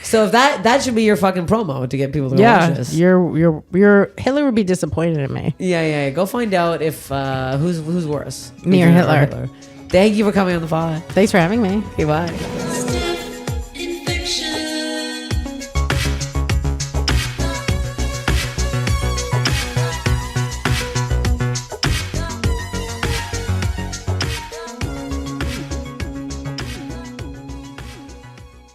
S1: So if that should be your fucking promo to get people to watch
S2: Yeah,
S1: this.
S2: your Hitler would be disappointed in me.
S1: Yeah. Go find out if who's worse,
S2: Me or
S1: Adrienne
S2: Hitler.
S1: Thank you for coming on the pod.
S2: Thanks for having me.
S1: Okay, bye.